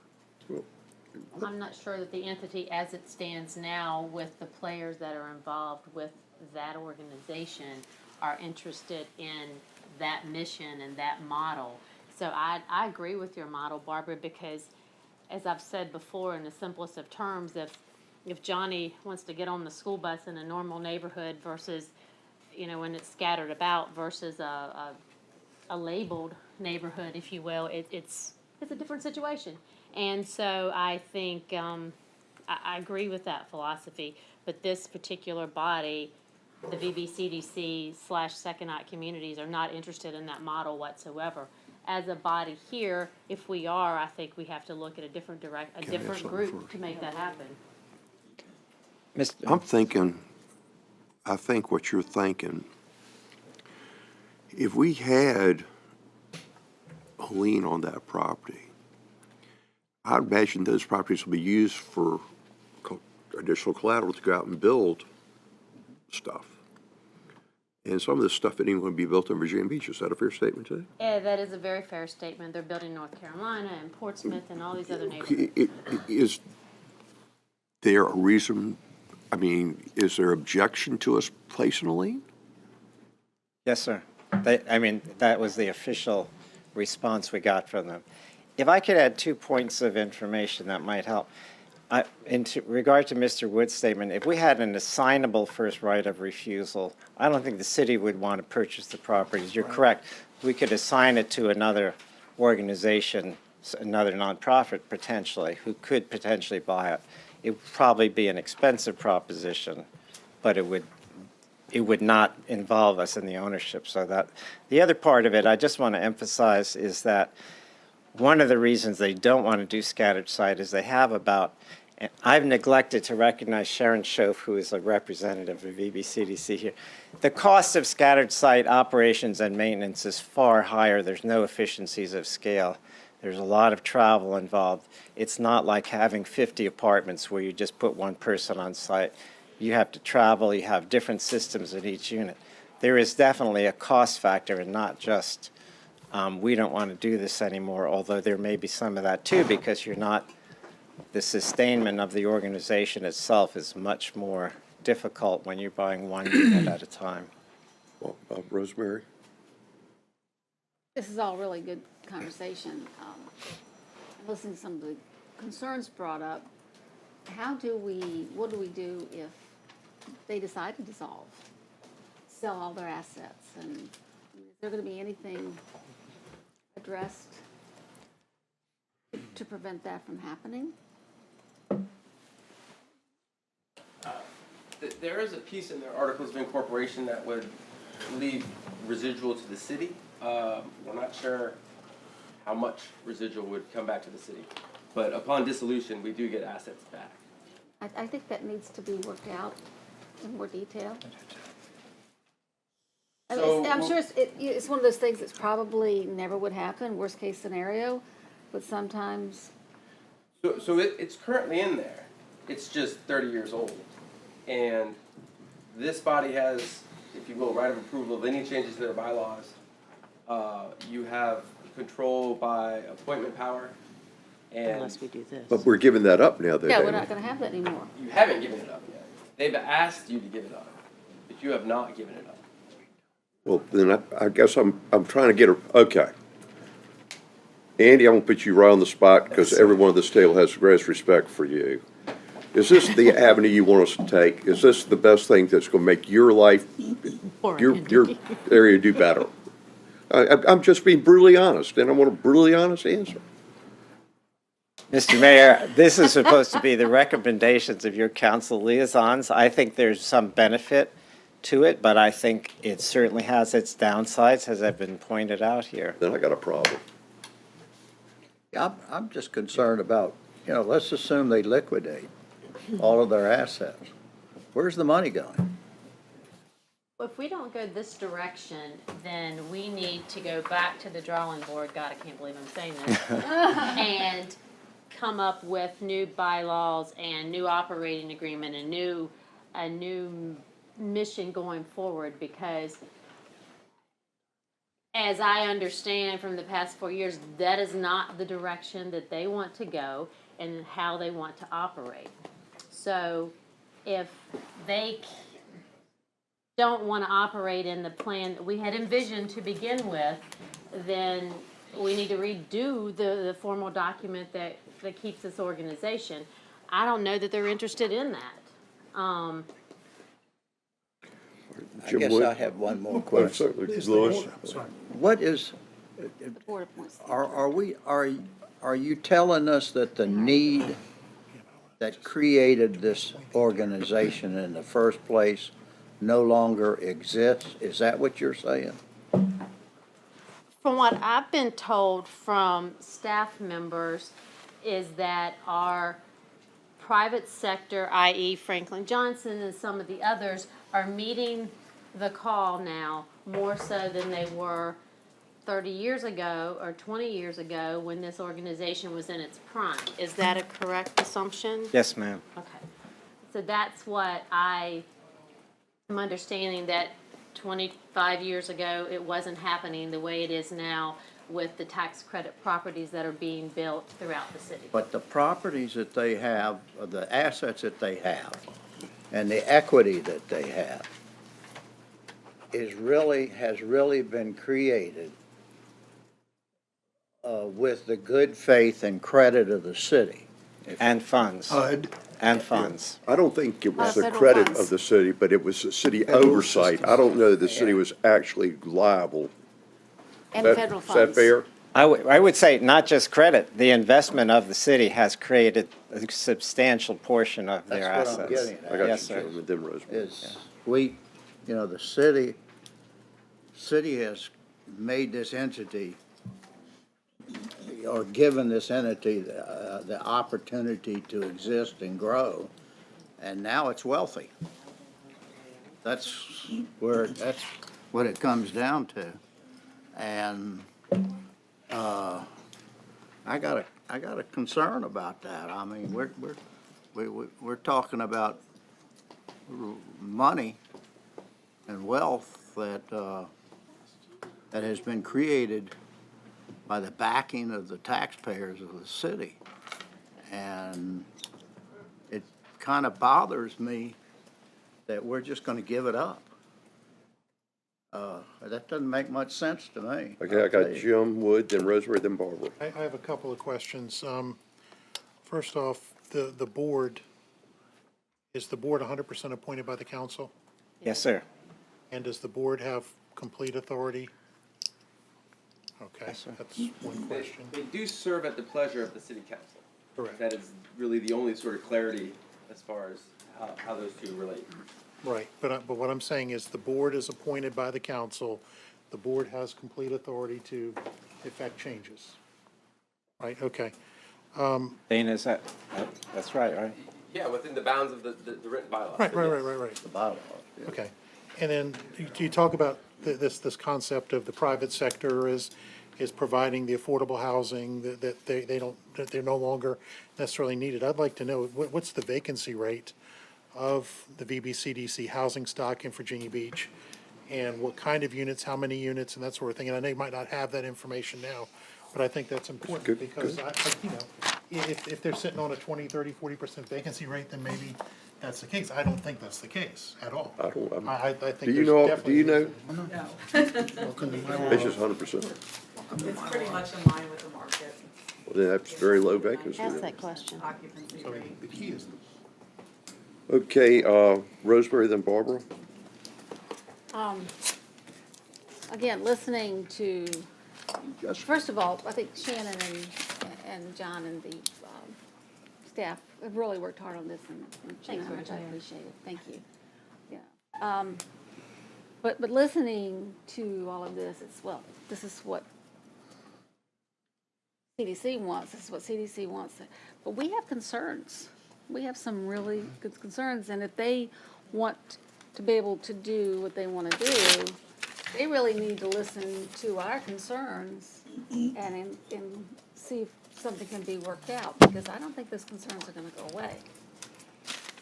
I'm not sure that the entity as it stands now with the players that are involved with that organization are interested in that mission and that model. So I agree with your model, Barbara, because as I've said before in the simplest of terms, if Johnny wants to get on the school bus in a normal neighborhood versus, when it's scattered about versus a labeled neighborhood, if you will, it's a different situation. And so I think I agree with that philosophy, but this particular body, the VBCDC/Second Act communities, are not interested in that model whatsoever. As a body here, if we are, I think we have to look at a different group to make that happen. I'm thinking, I think what you're thinking, if we had a lien on that property, I'd imagine those properties will be used for additional collateral to go out and build stuff. And some of this stuff isn't even going to be built in Virginia Beach. Is that a fair statement too? Yeah, that is a very fair statement. They're building North Carolina and Portsmouth and all these other neighborhoods. Is there a reason, is there objection to us placing a lien? Yes, sir. That was the official response we got from them. If I could add 2 points of information that might help. In regard to Mr. Wood's statement, if we had an assignable first right of refusal, I don't think the city would want to purchase the properties. You're correct. We could assign it to another organization, another nonprofit potentially, who could potentially buy it. It would probably be an expensive proposition, but it would not involve us in the ownership. So that the other part of it I just want to emphasize is that one of the reasons they don't want to do scattered site is they have about, and I've neglected to recognize Sharon Schoaf, who is a representative of VBCDC here. The cost of scattered site operations and maintenance is far higher. There's no efficiencies of scale. There's a lot of travel involved. It's not like having 50 apartments where you just put one person on site. You have to travel, you have different systems in each unit. There is definitely a cost factor and not just we don't want to do this anymore, although there may be some of that too, because the sustainment of the organization itself is much more difficult when you're buying one unit at a time. Well, Rosemary? This is all really good conversation. Listening to some of the concerns brought up, what do we do if they decide to dissolve, sell all their assets? And is there going to be anything addressed to prevent that from happening? There is a piece in their Articles of Incorporation that would leave residual to the city. We're not sure how much residual would come back to the city, but upon dissolution, we do get assets back. I think that needs to be worked out in more detail. I'm sure it's one of those things that's probably never would happen, worst case scenario, but sometimes. So it's currently in there. It's just 30 years old. And this body has, if you will, right of approval of any changes to their bylaws. You have control by appointment power. And Unless we do this. But we're giving that up now, though. Yeah, we're not going to have that anymore. you haven't given it up yet. They've asked you to give it up, but you have not given it up. Well, then I guess I'm trying to get okay. Andy, I'm going to put you right on the spot because everyone at this table has the greatest respect for you. Is this the avenue you want us to take? Is this the best thing that's going to make your life, your area do better? I'm just being brutally honest, and I want a brutally honest answer. Mr. Mayor, this is supposed to be the recommendations of your council liaisons. I think there's some benefit to it, but I think it certainly has its downsides, as have been pointed out here. Then I got a problem. I'm just concerned about, let's assume they liquidate all of their assets. Where's the money going? If we don't go this direction, then we need to go back to the drawing board, God, I can't believe I'm saying this, and come up with new bylaws and new operating agreement, a new mission going forward, because as I understand from the past 4 years, that is not the direction that they want to go and how they want to operate. So if they don't want to operate in the plan that we had envisioned to begin with, then we need to redo the formal document that keeps this organization. I don't know that they're interested in that. I guess I have one more question. Louis? What is, Board appoints. are you telling us that the need that created this organization in the first place no longer exists? Is that what you're saying? From what I've been told from staff members is that our private sector, i.e. Franklin Johnson and some of the others, are meeting the call now more so than they were 30 years ago or 20 years ago when this organization was in its prime. Is that a correct assumption? Yes, ma'am. Okay. So that's what I am understanding, that 25 years ago it wasn't happening the way it is now with the tax credit properties that are being built throughout the city. But the properties that they have, or the assets that they have, and the equity that they have has really been created with the good faith and credit of the city. And funds. And funds. I don't think it was the federal credit funds. of the city, but it was the city oversight. I don't know the city was actually liable. And federal Is funds. that fair? I would say not just credit, the investment of the city has created a substantial portion of their That's assets. what I'm getting I at. got you, Yes, sir. Chairman, then Rosemary. Is the city has made this entity, or given this entity the opportunity to exist and grow, and now it's wealthy. That's what it comes down to. And I got a concern about that. I mean, we're talking about money and wealth that has been created by the backing of the taxpayers of the city. And it kind of bothers me that we're just going to give it up. That doesn't make much sense to me. Okay, I got Jim Wood, then Rosemary, then Barbara. I have a couple of questions. First off, the board, is the board 100% appointed by the council? Yes, sir. And does the board have complete authority? Okay, Yes, sir. that's one question. They do serve at the pleasure of the city council. Correct. That is really the only sort of clarity as far as how those two relate. Right, but what I'm saying is the board is appointed by the council. The board has complete authority to effect changes. Right, okay. Dana, that's right? Yeah, within the bounds of the written bylaws. Right. The bylaws. Yeah. Okay. And then you talk about this concept of the private sector is providing the affordable housing that they're no longer necessarily needed. I'd like to know, what's the vacancy rate of the VBCDC housing stock in Virginia Beach? And what kind of units, how many units, and that sort of thing. And I know you might not have that information now, but I think that's important because if they're sitting on a 20, 30, 40% vacancy rate, then maybe that's the case. I don't think that's the case at all. I think Do you there's know, definitely. do you know? No. It's just 100%. It's pretty much in line with the market. Well, then that's very low vacancy. Ask that question. Occupancy So rate. the key is, Okay, Rosemary, then Barbara. Again, listening to, Yes. first of all, I think Shannon and John and the staff have really worked hard on this, and Shannon, how much I appreciate it. Thank you. Yeah. But listening to all of this, this is what CDC wants. This is what CDC wants. But we have concerns. We have some really good concerns, and if they want to be able to do what they want to do, they really need to listen to our concerns and see if something can be worked out, because I don't think those concerns are gonna go away.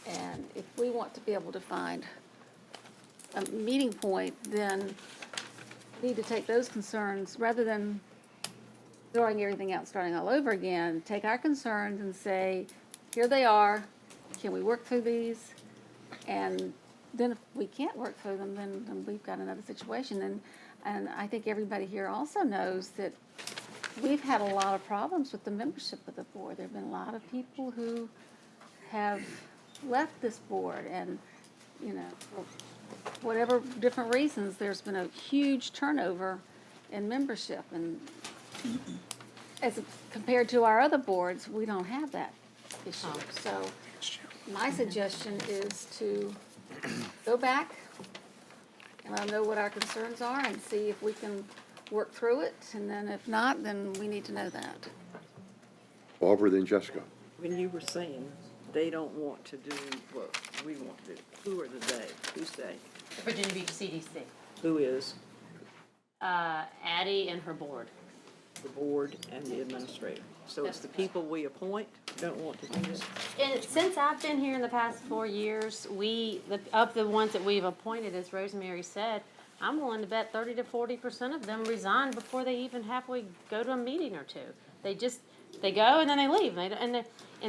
And if we want to be able to find a meeting point, then we need to take those concerns, rather than throwing everything out, and starting all over again, take our concerns and say, here they are, can we work through these? And then if we can't work through them, then we've got another situation. And I think everybody here also knows that we've had a lot of problems with the membership of the board. There've been a lot of people who have left this board, and, you know, for whatever different reasons, there's been a huge turnover in membership. And as compared to our other boards, we don't have that issue. So my suggestion is to go back and let them know what our concerns are and see if we can work through it. And then if not, then we need to know that. Barbara, then Jessica. When you were saying they don't want to do what we want to do, who are the they? Who's they? Virginia Beach CDC. Who is? Addie and her board. The board and the administrator. So it's the people we appoint don't want to do this? And since I've been here in the past 4 years, of the ones that we've appointed, as Rosemary said, I'm willing to bet 30 to 40% of them resign before they even halfway go to a meeting or two. They go and then they leave. And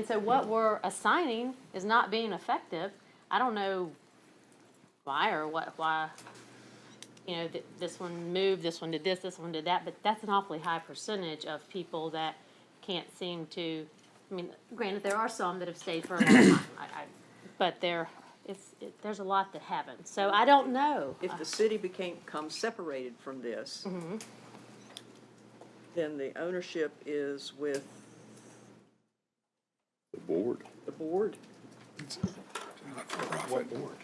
so what we're assigning is not being effective. I don't know why or why, you know, this one moved, this one did this one did that, but that's an awfully high percentage of people that can't seem to, I mean, granted, there are some that have stayed for a long time, but there's a lot that haven't. So I don't know. If the city becomes separated from this, then the ownership is with The board. the board, What board?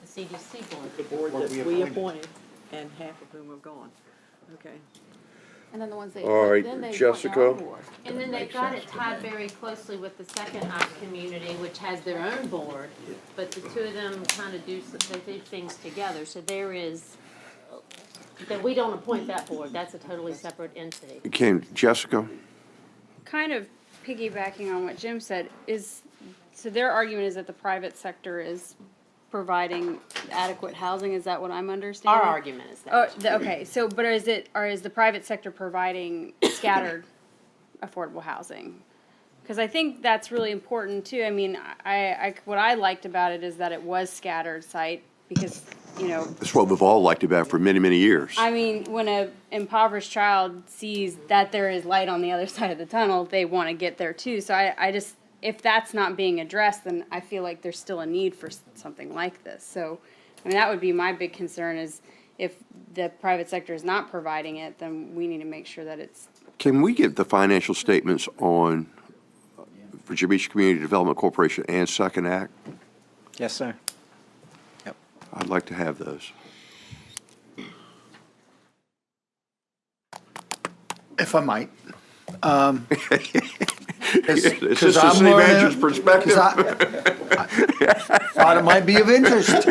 The CDC board. the board Board that we we appointed. appointed, and half of whom have gone. Okay. And then the ones they All right, then they Jessica. want their own board. And then they've got it tied very closely with the second community, which has their own board, but the two of them kind of do things together. So there is, that we don't appoint that board, that's a totally separate entity. Came Jessica. Kind of piggybacking on what Jim said, so their argument is that the private sector is providing adequate housing, is that what I'm understanding? Our argument is that. Okay, so, but is the private sector providing scattered affordable housing? Because I think that's really important too. I mean, what I liked about it is that it was scattered site, because, you know, That's what we've all liked about for many, many years. I mean, when a impoverished child sees that there is light on the other side of the tunnel, they want to get there too. So I just, if that's not being addressed, then I feel like there's still a need for something like this. So, I mean, that would be my big concern, is if the private sector is not providing it, then we need to make sure that it's. Can we get the financial statements on Virginia Beach Community Development Corporation and Second Act? Yes, sir. Yep. I'd like to have those. If I might. Is this the city manager's perspective? Thought it might be of interest,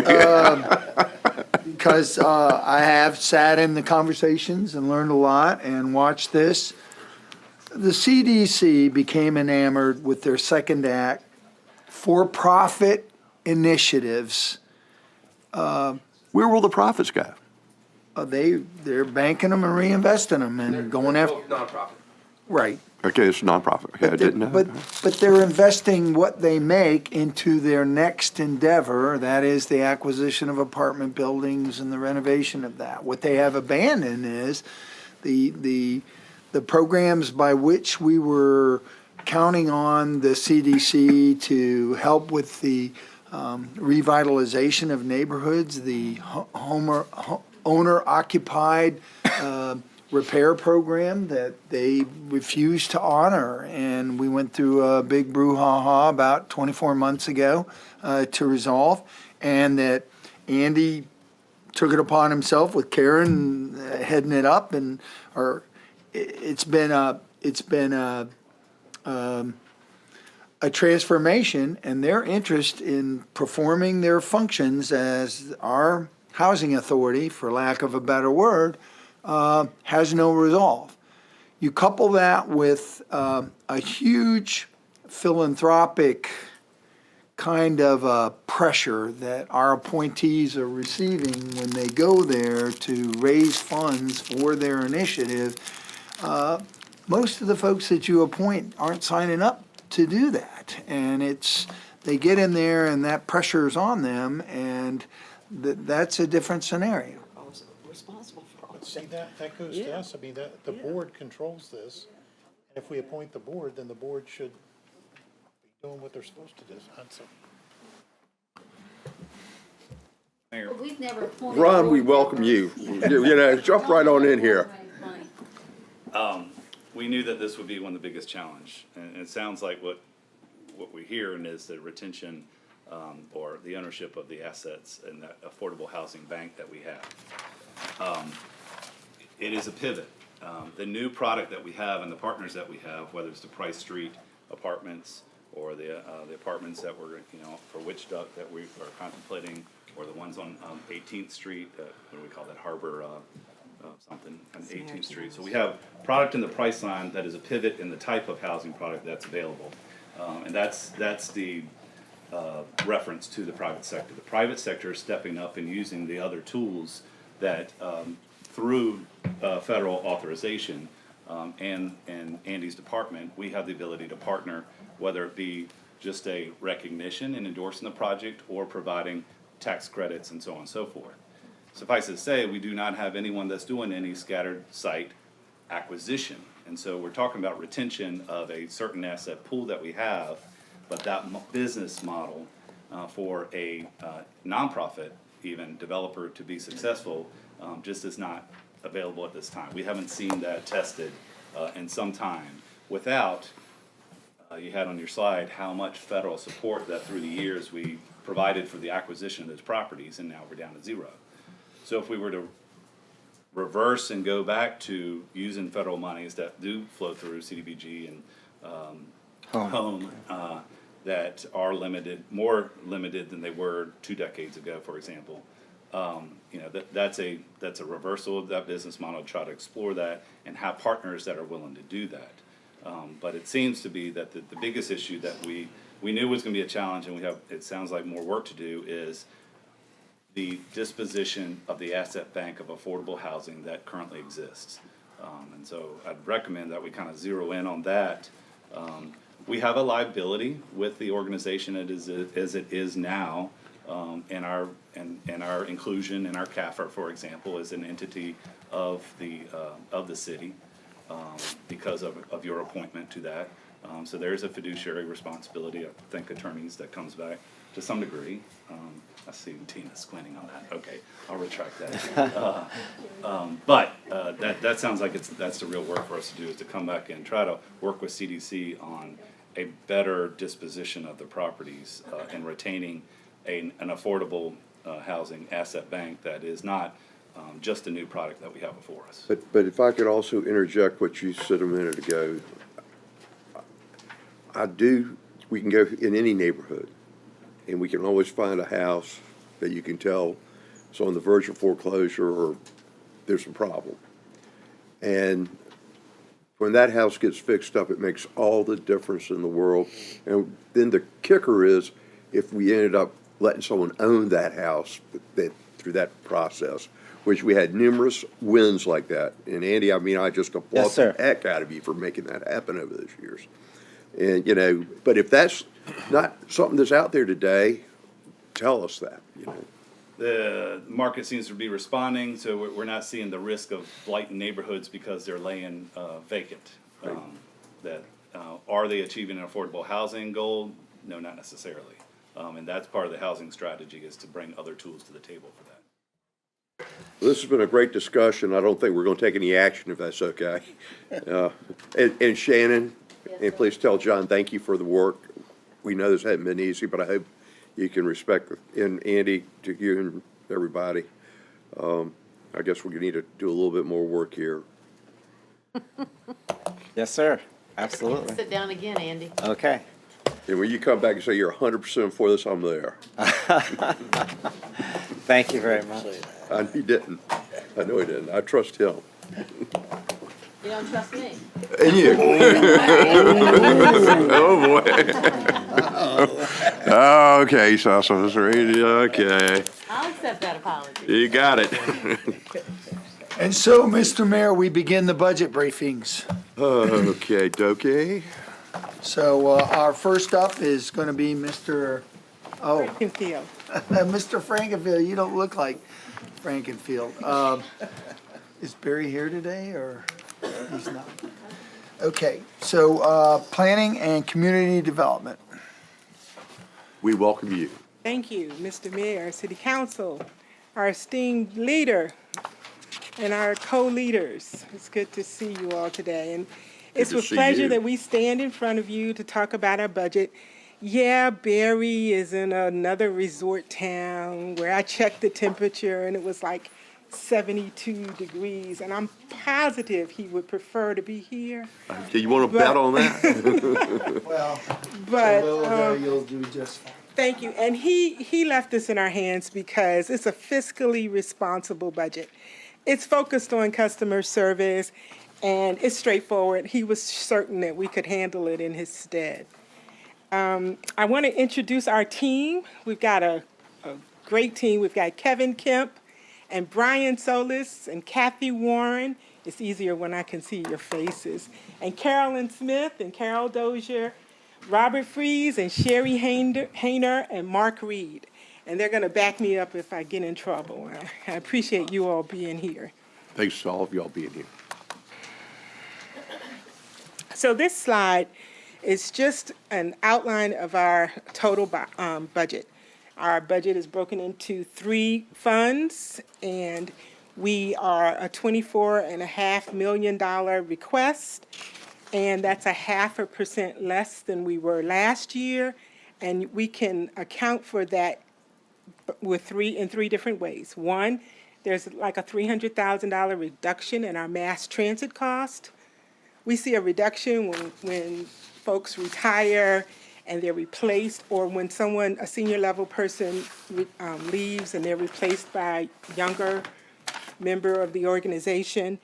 because I have sat in the conversations and learned a lot and watched this. The CDC became enamored with their Second Act for-profit initiatives. Where will the profits go? They're banking them and reinvesting them and going after. Nonprofit. Right. Okay, it's nonprofit. Okay, I didn't know. But they're investing what they make into their next endeavor, that is the acquisition of apartment buildings and the renovation of that. What they have abandoned is the programs by which we were counting on the CDC to help with the revitalization of neighborhoods, the owner-occupied repair program that they refused to honor. And we went through a big brouhaha about 24 months ago to resolve, and that Andy took it upon himself with Karen heading it up, and it's been a a transformation and their interest in performing their functions as our housing authority, for lack of a better word, has no resolve. You couple that with a huge philanthropic kind of pressure that our appointees are receiving when they go there to raise funds for their initiative. Most of the folks that you appoint aren't signing up to do that. And they get in there and that pressure's on them, and that's a different scenario. Responsible for all But see, that goes to us. I mean, the board controls this. And if we appoint the board, then the board should be doing what they're supposed to do. So, But we've never appointed. Ron, we board welcome members. you. Jump right on in here. We knew that this would be one of the biggest challenge, and it sounds like what we're hearing is the retention or the ownership of the assets in that affordable housing bank that we have. It is a pivot. The new product that we have and the partners that we have, whether it's the Price Street apartments or the apartments that we're, for Witch Duck that we are contemplating, or the ones on 18th Street, what do we call that, Harbor something on 18th Street. So we have product in the price line that is a pivot in the type of housing product that's available. And that's the reference to the private sector. The private sector is stepping up and using the other tools that through federal authorization and Andy's department, we have the ability to partner, whether it be just a recognition and endorsing the project or providing tax credits and so on and so forth. Suffice it to say, we do not have anyone that's doing any scattered site acquisition. And so we're talking about retention of a certain asset pool that we have, but that business model for a nonprofit, even developer, to be successful just is not available at this time. We haven't seen that tested in some time without, you had on your slide how much federal support that through the years we provided for the acquisition of those properties, and now we're down to zero. So if we were to reverse and go back to using federal monies that do flow through CDBG and home that are limited, more limited than they were 2 decades ago, for example, that's a reversal of that business model to try to explore that and have partners that are willing to do that. But it seems to be that the biggest issue that we knew was going to be a challenge, and we have, it sounds like, more work to do, is the disposition of the asset bank of affordable housing that currently exists. And so I'd recommend that we kind of zero in on that. We have a liability with the organization as it is now, and our inclusion in our CAFR, for example, as an entity of the city because of your appointment to that. So there's a fiduciary responsibility, I think, attorneys, that comes back to some degree. I see Tina squinting on that. Okay, I'll retract that. But that sounds like that's the real work for us to do, is to come back and try to work with CDC on a better disposition of the properties and retaining an affordable housing asset bank that is not just a new product that we have before us. But if I could also interject what you said a minute ago, we can go in any neighborhood, and we can always find a house that you can tell it's on the verge of foreclosure or there's a problem. And when that house gets fixed up, it makes all the difference in the world. And then the kicker is, if we ended up letting someone own that house through that process, which we had numerous wins like that. And Andy, I mean, I just applaud the heck out of you for making that happen over those years. And, but if that's not something that's out there today, tell us that, The market seems to be responding, so we're not seeing the risk of blighting neighborhoods because they're laying vacant. Are they achieving an affordable housing goal? No, not necessarily. And that's part of the housing strategy, is to bring other tools to the table for that. This has been a great discussion. I don't think we're going to take any action, if that's okay. And Shannon, and please tell John, thank you for the work. We know this hasn't been easy, but I hope you can respect, and Andy, to you and everybody. I guess we're going to need to do a little bit more work here. Yes, sir. Absolutely. Sit down again, Andy. Okay. And when you come back and say you're 100% for this, I'm there. Thank you very much. He didn't. I know he didn't. I trust him. You don't trust me? And you. Oh, boy. Okay, Sausage Radio, okay. I'll accept that apology. You got it. And so, Mr. Mayor, we begin the budget briefings. Okay, dokey. So our first up is going to be Mr. Frankenfield. Mr. Frankenfield. You don't look like Frankenfield. Is Barry here today, or he's not? Okay, so planning and community development. We welcome you. Thank you, Mr. Mayor, City Council, our esteemed leader, and our co-leaders. It's good to see you all today. And it's to with see pleasure you. that we stand in front of you to talk about our budget. Yeah, Barry is in another resort town where I checked the temperature and it was like 72 degrees, and I'm positive he would prefer to be here. Do you want to bet on that? Well, But you'll do just fine. thank you. And he left this in our hands because it's a fiscally responsible budget. It's focused on customer service, and it's straightforward. He was certain that we could handle it in his stead. I want to introduce our team. We've got a great team. We've got Kevin Kemp and Brian Solis and Kathy Warren. It's easier when I can see your faces. And Carolyn Smith and Carol Dozier, Robert Fries and Sherry Hayner and Mark Reed. And they're going to back me up if I get in trouble. I appreciate you all being here. Thanks to all of y'all being here. So this slide is just an outline of our total budget. Our budget is broken into 3 funds, and we are a $24.5 million request, and that's 0.5% less than we were last year, and we can account for that with in three different ways. One, there's like a $300,000 reduction in our mass transit cost. We see a reduction when folks retire and they're replaced, or when a senior level person leaves and they're replaced by a younger member of the organization.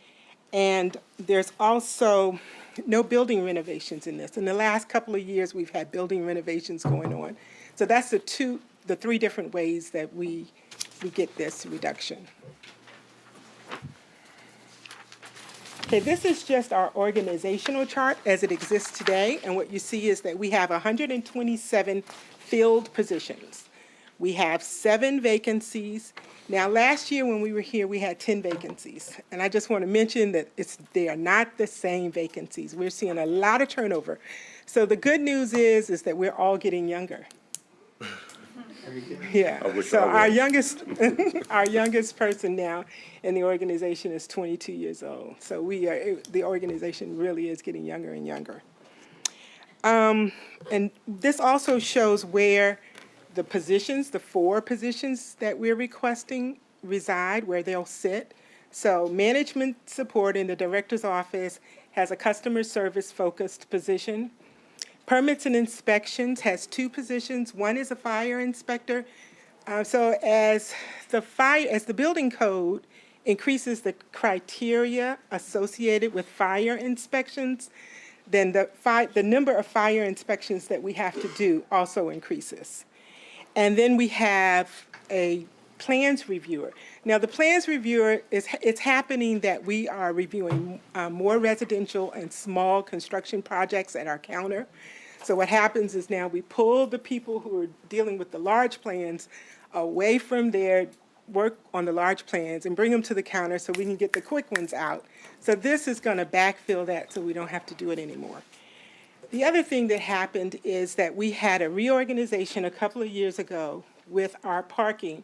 And there's also no building renovations in this. In the last couple of years, we've had building renovations going on. So that's the 3 different ways that we get this reduction. Okay, this is just our organizational chart as it exists today, and what you see is that we have 127 filled positions. We have 7 vacancies. Now, last year when we were here, we had 10 vacancies, and I just want to mention that they are not the same vacancies. We're seeing a lot of turnover. So the good news is that we're all getting younger. Yeah, so our youngest, our youngest person now in the organization is 22 years old. So the organization really is getting younger and younger. And this also shows where the positions, the 4 positions that we're requesting reside, where they'll sit. So management support in the director's office has a customer service focused position. Permits and inspections has 2 positions. One is a fire inspector. So as the building code increases the criteria associated with fire inspections, then the number of fire inspections that we have to do also increases. And then we have a plans reviewer. Now, the plans reviewer, it's happening that we are reviewing more residential and small construction projects at our counter. So what happens is now we pull the people who are dealing with the large plans away from their work on the large plans and bring them to the counter so we can get the quick ones out. So this is going to backfill that so we don't have to do it anymore. The other thing that happened is that we had a reorganization a couple of years ago with our parking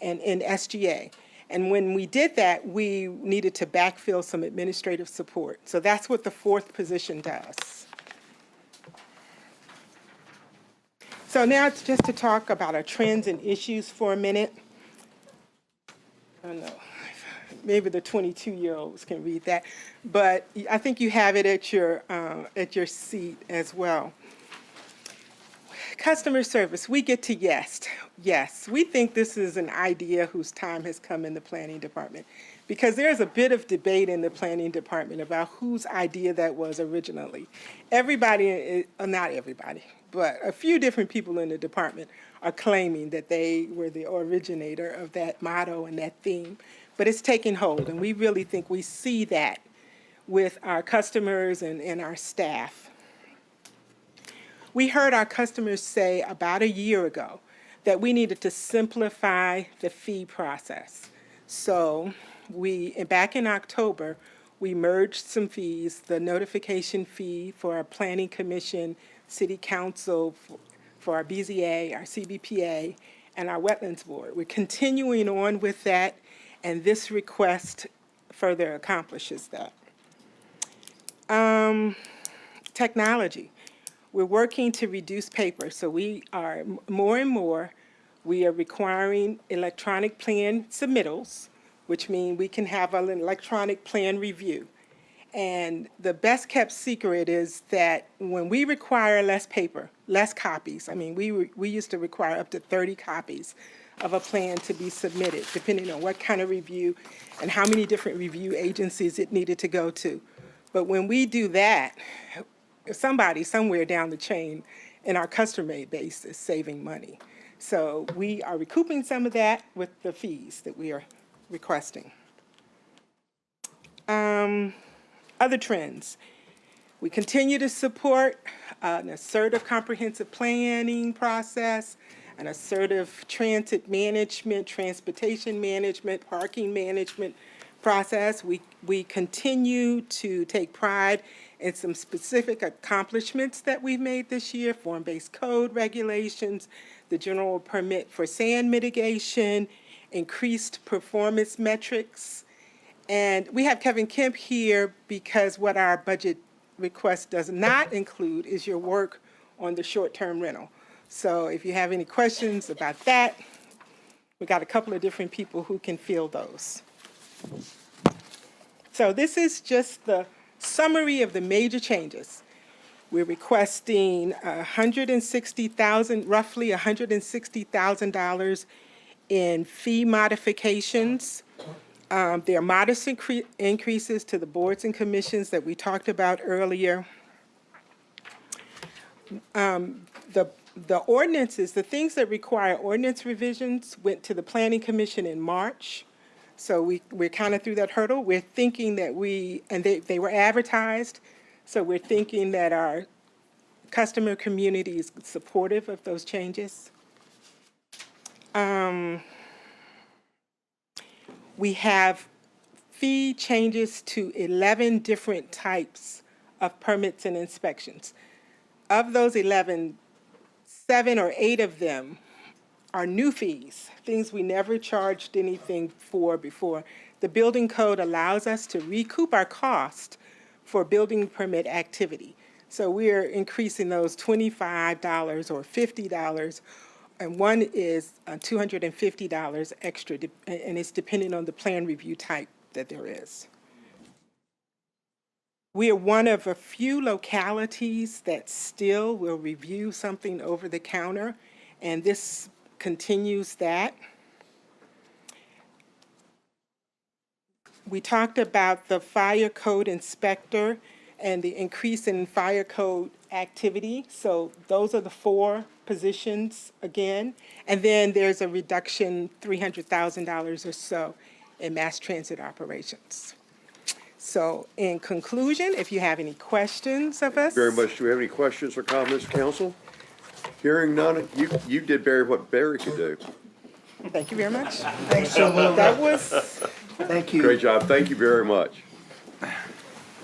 and in SGA. And when we did that, we needed to backfill some administrative support. So that's what the 4th position does. So now it's just to talk about our trends and issues for a minute. I don't know, maybe the 22-year-olds can read that, but I think you have it at your seat as well. Customer service, we get to yes. Yes, we think this is an idea whose time has come in the planning department, because there's a bit of debate in the planning department about whose idea that was originally. Everybody, not everybody, but a few different people in the department are claiming that they were the originator of that motto and that theme, but it's taking hold, and we really think we see that with our customers and our staff. We heard our customers say about a year ago that we needed to simplify the fee process. So back in October, we merged some fees, the notification fee for our planning commission, city council, for our BZA, our CBPA, and our wetlands board. We're continuing on with that, and this request further accomplishes that. Technology. We're working to reduce paper, so we are more and more, we are requiring electronic plan submittals, which means we can have an electronic plan review. And the best kept secret is that when we require less paper, less copies, I mean, we used to require up to 30 copies of a plan to be submitted, depending on what kind of review and how many different review agencies it needed to go to. But when we do that, somebody somewhere down the chain in our customer base is saving money. So we are recouping some of that with the fees that we are requesting. Other trends. We continue to support an assertive comprehensive planning process, an assertive transit management, transportation management, parking management process. We continue to take pride in some specific accomplishments that we've made this year: form-based code regulations, the general permit for sand mitigation, increased performance metrics. And we have Kevin Kemp here because what our budget request does not include is your work on the short-term rental. So if you have any questions about that, we got a couple of different people who can field those. So this is just the summary of the major changes. We're requesting roughly $160,000 in fee modifications. There are modest increases to the boards and commissions that we talked about earlier. The ordinances, the things that require ordinance revisions went to the Planning Commission in March. So we're kind of through that hurdle. We're thinking that they were advertised, so we're thinking that our customer community is supportive of those changes. We have fee changes to 11 different types of permits and inspections. Of those 11, 7 or 8 of them are new fees, things we never charged anything for before. The building code allows us to recoup our cost for building permit activity. So we're increasing those $25 or $50, and one is $250 extra, and it's depending on the plan review type that there is. We are one of a few localities that still will review something over the counter, and this continues that. We talked about the fire code inspector and the increase in fire code activity. So those are the 4 positions again. And then there's a reduction, $300,000 or so in mass transit operations. So in conclusion, if you have any questions of us. Very much. Do we have any questions or comments, council? Hearing none, you did Barry what Barry could do. Thank you very much. Thanks so much. That was. Thank you. Great job. Thank you very much.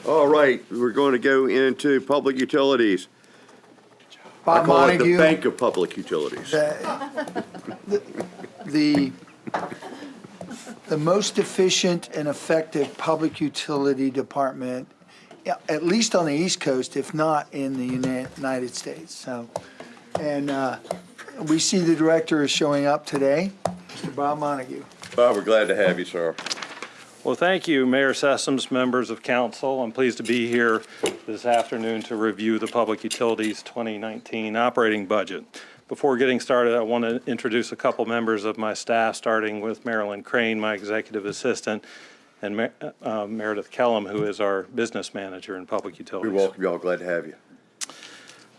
All right, we're going to go into public utilities. Bob I call it Montague. the Bank of Public Utilities. The most efficient and effective public utility department, at least on the East Coast, if not in the United States. So, and we see the director is showing up today, Mr. Bob Montague. Bob, we're glad to have you, sir. Well, thank you, Mayor Sessoms, members of council. I'm pleased to be here this afternoon to review the Public Utilities 2019 operating budget. Before getting started, I want to introduce a couple members of my staff, starting with Marilyn Crane, my executive assistant, and Meredith Kellum, who is our business manager in Public Utilities. We welcome you all. Glad to have you.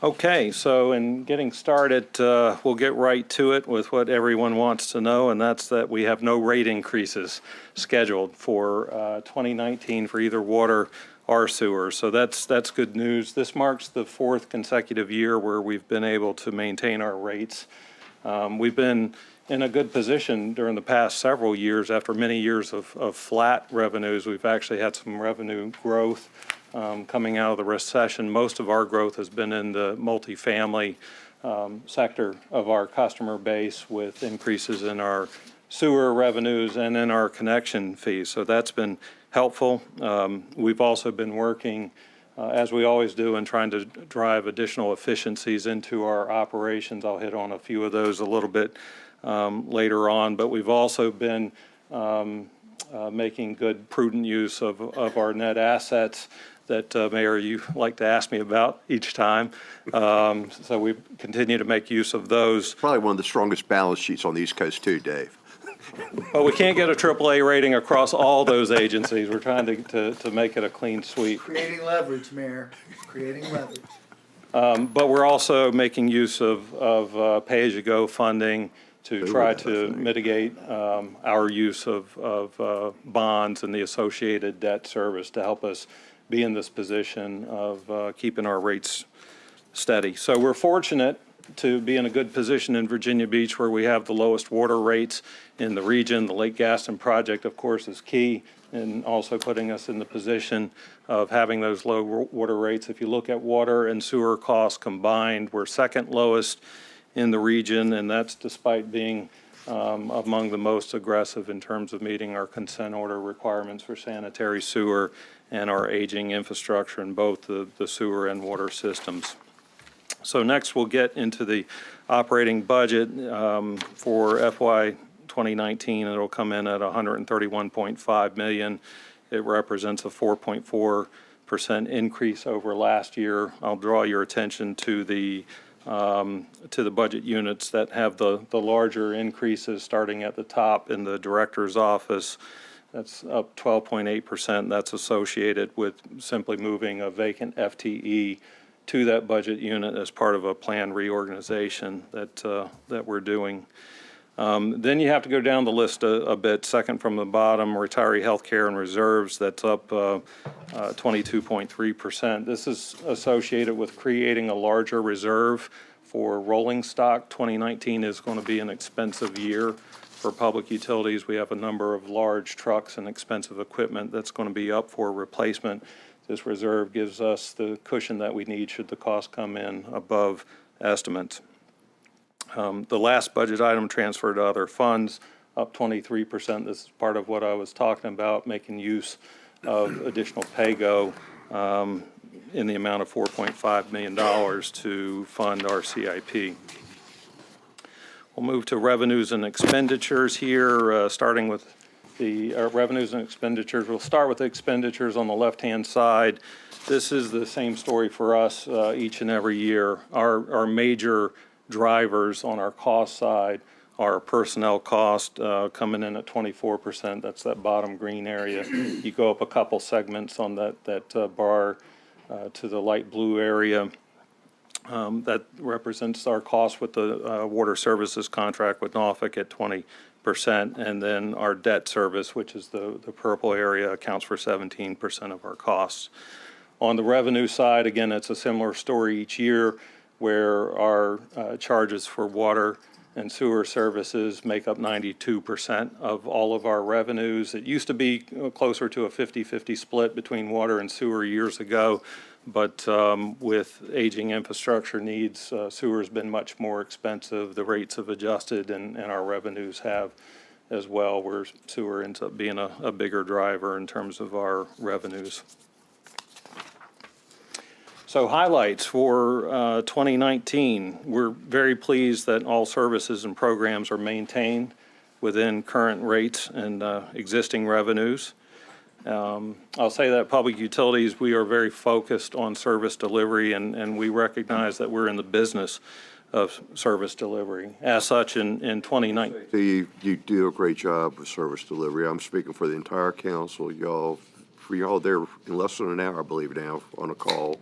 Okay, so in getting started, we'll get right to it with what everyone wants to know, and that's that we have no rate increases scheduled for 2019 for either water or sewer. So that's good news. This marks the 4th consecutive year where we've been able to maintain our rates. We've been in a good position during the past several years. After many years of flat revenues, we've actually had some revenue growth coming out of the recession. Most of our growth has been in the multifamily sector of our customer base, with increases in our sewer revenues and in our connection fees. So that's been helpful. We've also been working, as we always do, in trying to drive additional efficiencies into our operations. I'll hit on a few of those a little bit later on, but we've also been making good, prudent use of our net assets that, Mayor, you like to ask me about each time. So we continue to make use of those. Probably one of the strongest balance sheets on the East Coast too, Dave. Well, we can't get a AAA rating across all those agencies. We're trying to make it a clean sweep. Creating leverage, Mayor, creating leverage. But we're also making use of pay-as-you-go funding to try to mitigate our use of bonds and the associated debt service to help us be in this position of keeping our rates steady. So we're fortunate to be in a good position in Virginia Beach, where we have the lowest water rates in the region. The Lake Gaston project, of course, is key in also putting us in the position of having those low water rates. If you look at water and sewer costs combined, we're second lowest in the region, and that's despite being among the most aggressive in terms of meeting our consent order requirements for sanitary sewer and our aging infrastructure in both the sewer and water systems. So next we'll get into the operating budget for FY 2019. It'll come in at $131.5 million. It represents a 4.4% increase over last year. I'll draw your attention to the budget units that have the larger increases, starting at the top in the director's office. That's up 12.8%. That's associated with simply moving a vacant FTE to that budget unit as part of a planned reorganization that we're doing. Then you have to go down the list a bit. Second from the bottom, retiree health care and reserves, that's up 22.3%. This is associated with creating a larger reserve for rolling stock. 2019 is going to be an expensive year for public utilities. We have a number of large trucks and expensive equipment that's going to be up for replacement. This reserve gives us the cushion that we need should the cost come in above estimates. The last budget item, transfer to other funds, up 23%. This is part of what I was talking about, making use of additional pay-go in the amount of $4.5 million to fund our CIP. We'll move to revenues and expenditures here, starting with the revenues and expenditures. We'll start with the expenditures on the left-hand side. This is the same story for us each and every year. Our major drivers on our cost side are personnel cost coming in at 24%. That's that bottom green area. You go up a couple segments on that bar to the light blue area. That represents our cost with the water services contract with Norfolk at 20%, and then our debt service, which is the purple area, accounts for 17% of our costs. On the revenue side, again, it's a similar story each year, where our charges for water and sewer services make up 92% of all of our revenues. It used to be closer to a 50-50 split between water and sewer years ago, but with aging infrastructure needs, sewer has been much more expensive. The rates have adjusted, and our revenues have as well, where sewer ends up being a bigger driver in terms of our revenues. So highlights for 2019. We're very pleased that all services and programs are maintained within current rates and existing revenues. I'll say that Public Utilities, we are very focused on service delivery, and we recognize that we're in the business of service delivery. As such, in 2019. You do a great job with service delivery. I'm speaking for the entire council. For y'all there in less than an hour, I believe now, on a call,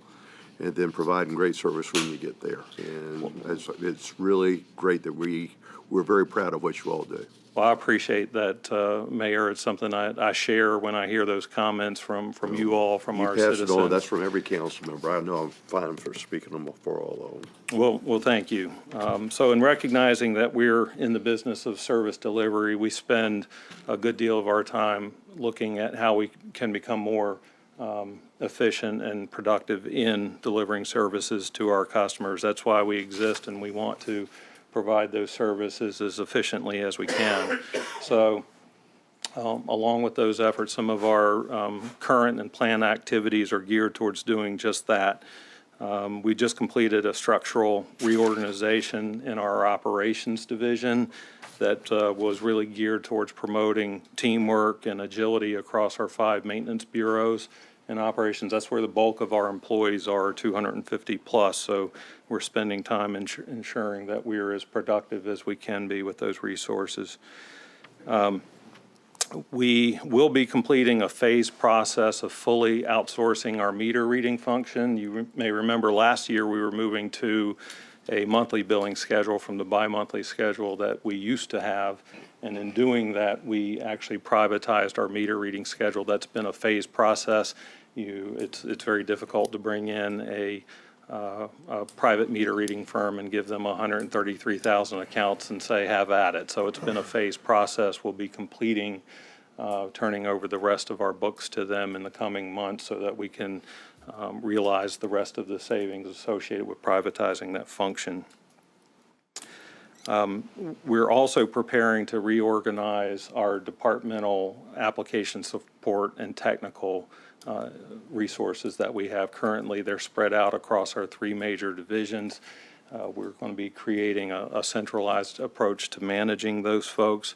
and then providing great service when you get there. And it's really great that we're very proud of what you all do. Well, I appreciate that, Mayor. It's something I share when I hear those comments from you all, from our citizens. You pass it on. That's from every council member. I know I'm fine for speaking them for all of them. Well, thank you. So in recognizing that we're in the business of service delivery, we spend a good deal of our time looking at how we can become more efficient and productive in delivering services to our customers. That's why we exist, and we want to provide those services as efficiently as we can. So along with those efforts, some of our current and planned activities are geared towards doing just that. We just completed a structural reorganization in our operations division that was really geared towards promoting teamwork and agility across our 5 maintenance bureaus and operations. That's where the bulk of our employees are, 250 plus. So we're spending time ensuring that we're as productive as we can be with those resources. We will be completing a phased process of fully outsourcing our meter reading function. You may remember last year we were moving to a monthly billing schedule from the bi-monthly schedule that we used to have. And in doing that, we actually privatized our meter reading schedule. That's been a phased process. It's very difficult to bring in a private meter reading firm and give them 133,000 accounts and say, have at it. So it's been a phased process. We'll be completing, turning over the rest of our books to them in the coming months so that we can realize the rest of the savings associated with privatizing that function. We're also preparing to reorganize our departmental application support and technical resources that we have currently. They're spread out across our 3 major divisions. We're going to be creating a centralized approach to managing those folks.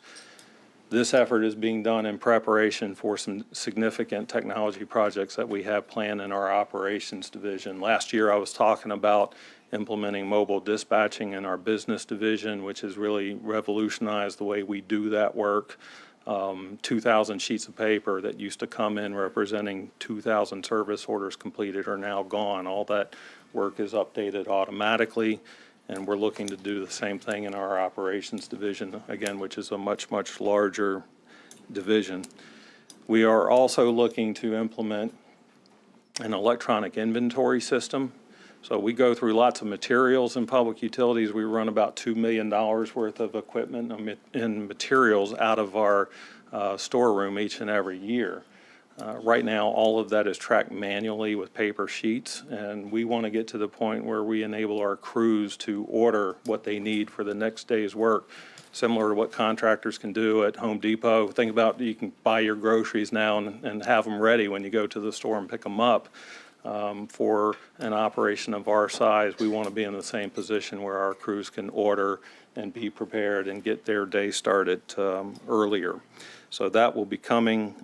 This effort is being done in preparation for some significant technology projects that we have planned in our operations division. Last year I was talking about implementing mobile dispatching in our business division, which has really revolutionized the way we do that work. 2,000 sheets of paper that used to come in representing 2,000 service orders completed are now gone. All that work is updated automatically, and we're looking to do the same thing in our operations division, again, which is a much, much larger division. We are also looking to implement an electronic inventory system. So we go through lots of materials in public utilities. We run about $2 million worth of equipment and materials out of our storeroom each and every year. Right now, all of that is tracked manually with paper sheets, and we want to get to the point where we enable our crews to order what they need for the next day's work, similar to what contractors can do at Home Depot. Think about, you can buy your groceries now and have them ready when you go to the store and pick them up. For an operation of our size, we want to be in the same position where our crews can order and be prepared and get their day started earlier. So that will be coming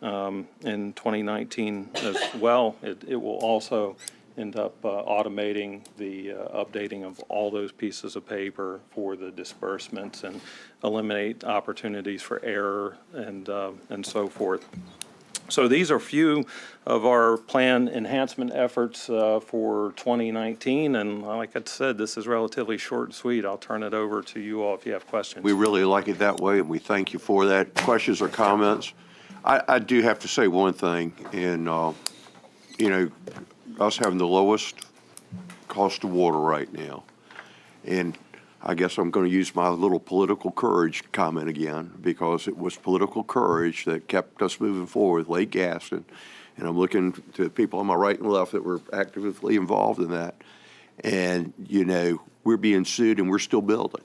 in 2019 as well. It will also end up automating the updating of all those pieces of paper for the disbursements and eliminate opportunities for error and so forth. So these are a few of our planned enhancement efforts for 2019, and like I said, this is relatively short and sweet. I'll turn it over to you all if you have questions. We really like it that way, and we thank you for that. Questions or comments? I do have to say one thing, and you know, us having the lowest cost of water right now, and I guess I'm going to use my little political courage comment again, because it was political courage that kept us moving forward with Lake Gaston. And I'm looking to people on my right and left that were actively involved in that. And, you know, we're being sued and we're still building.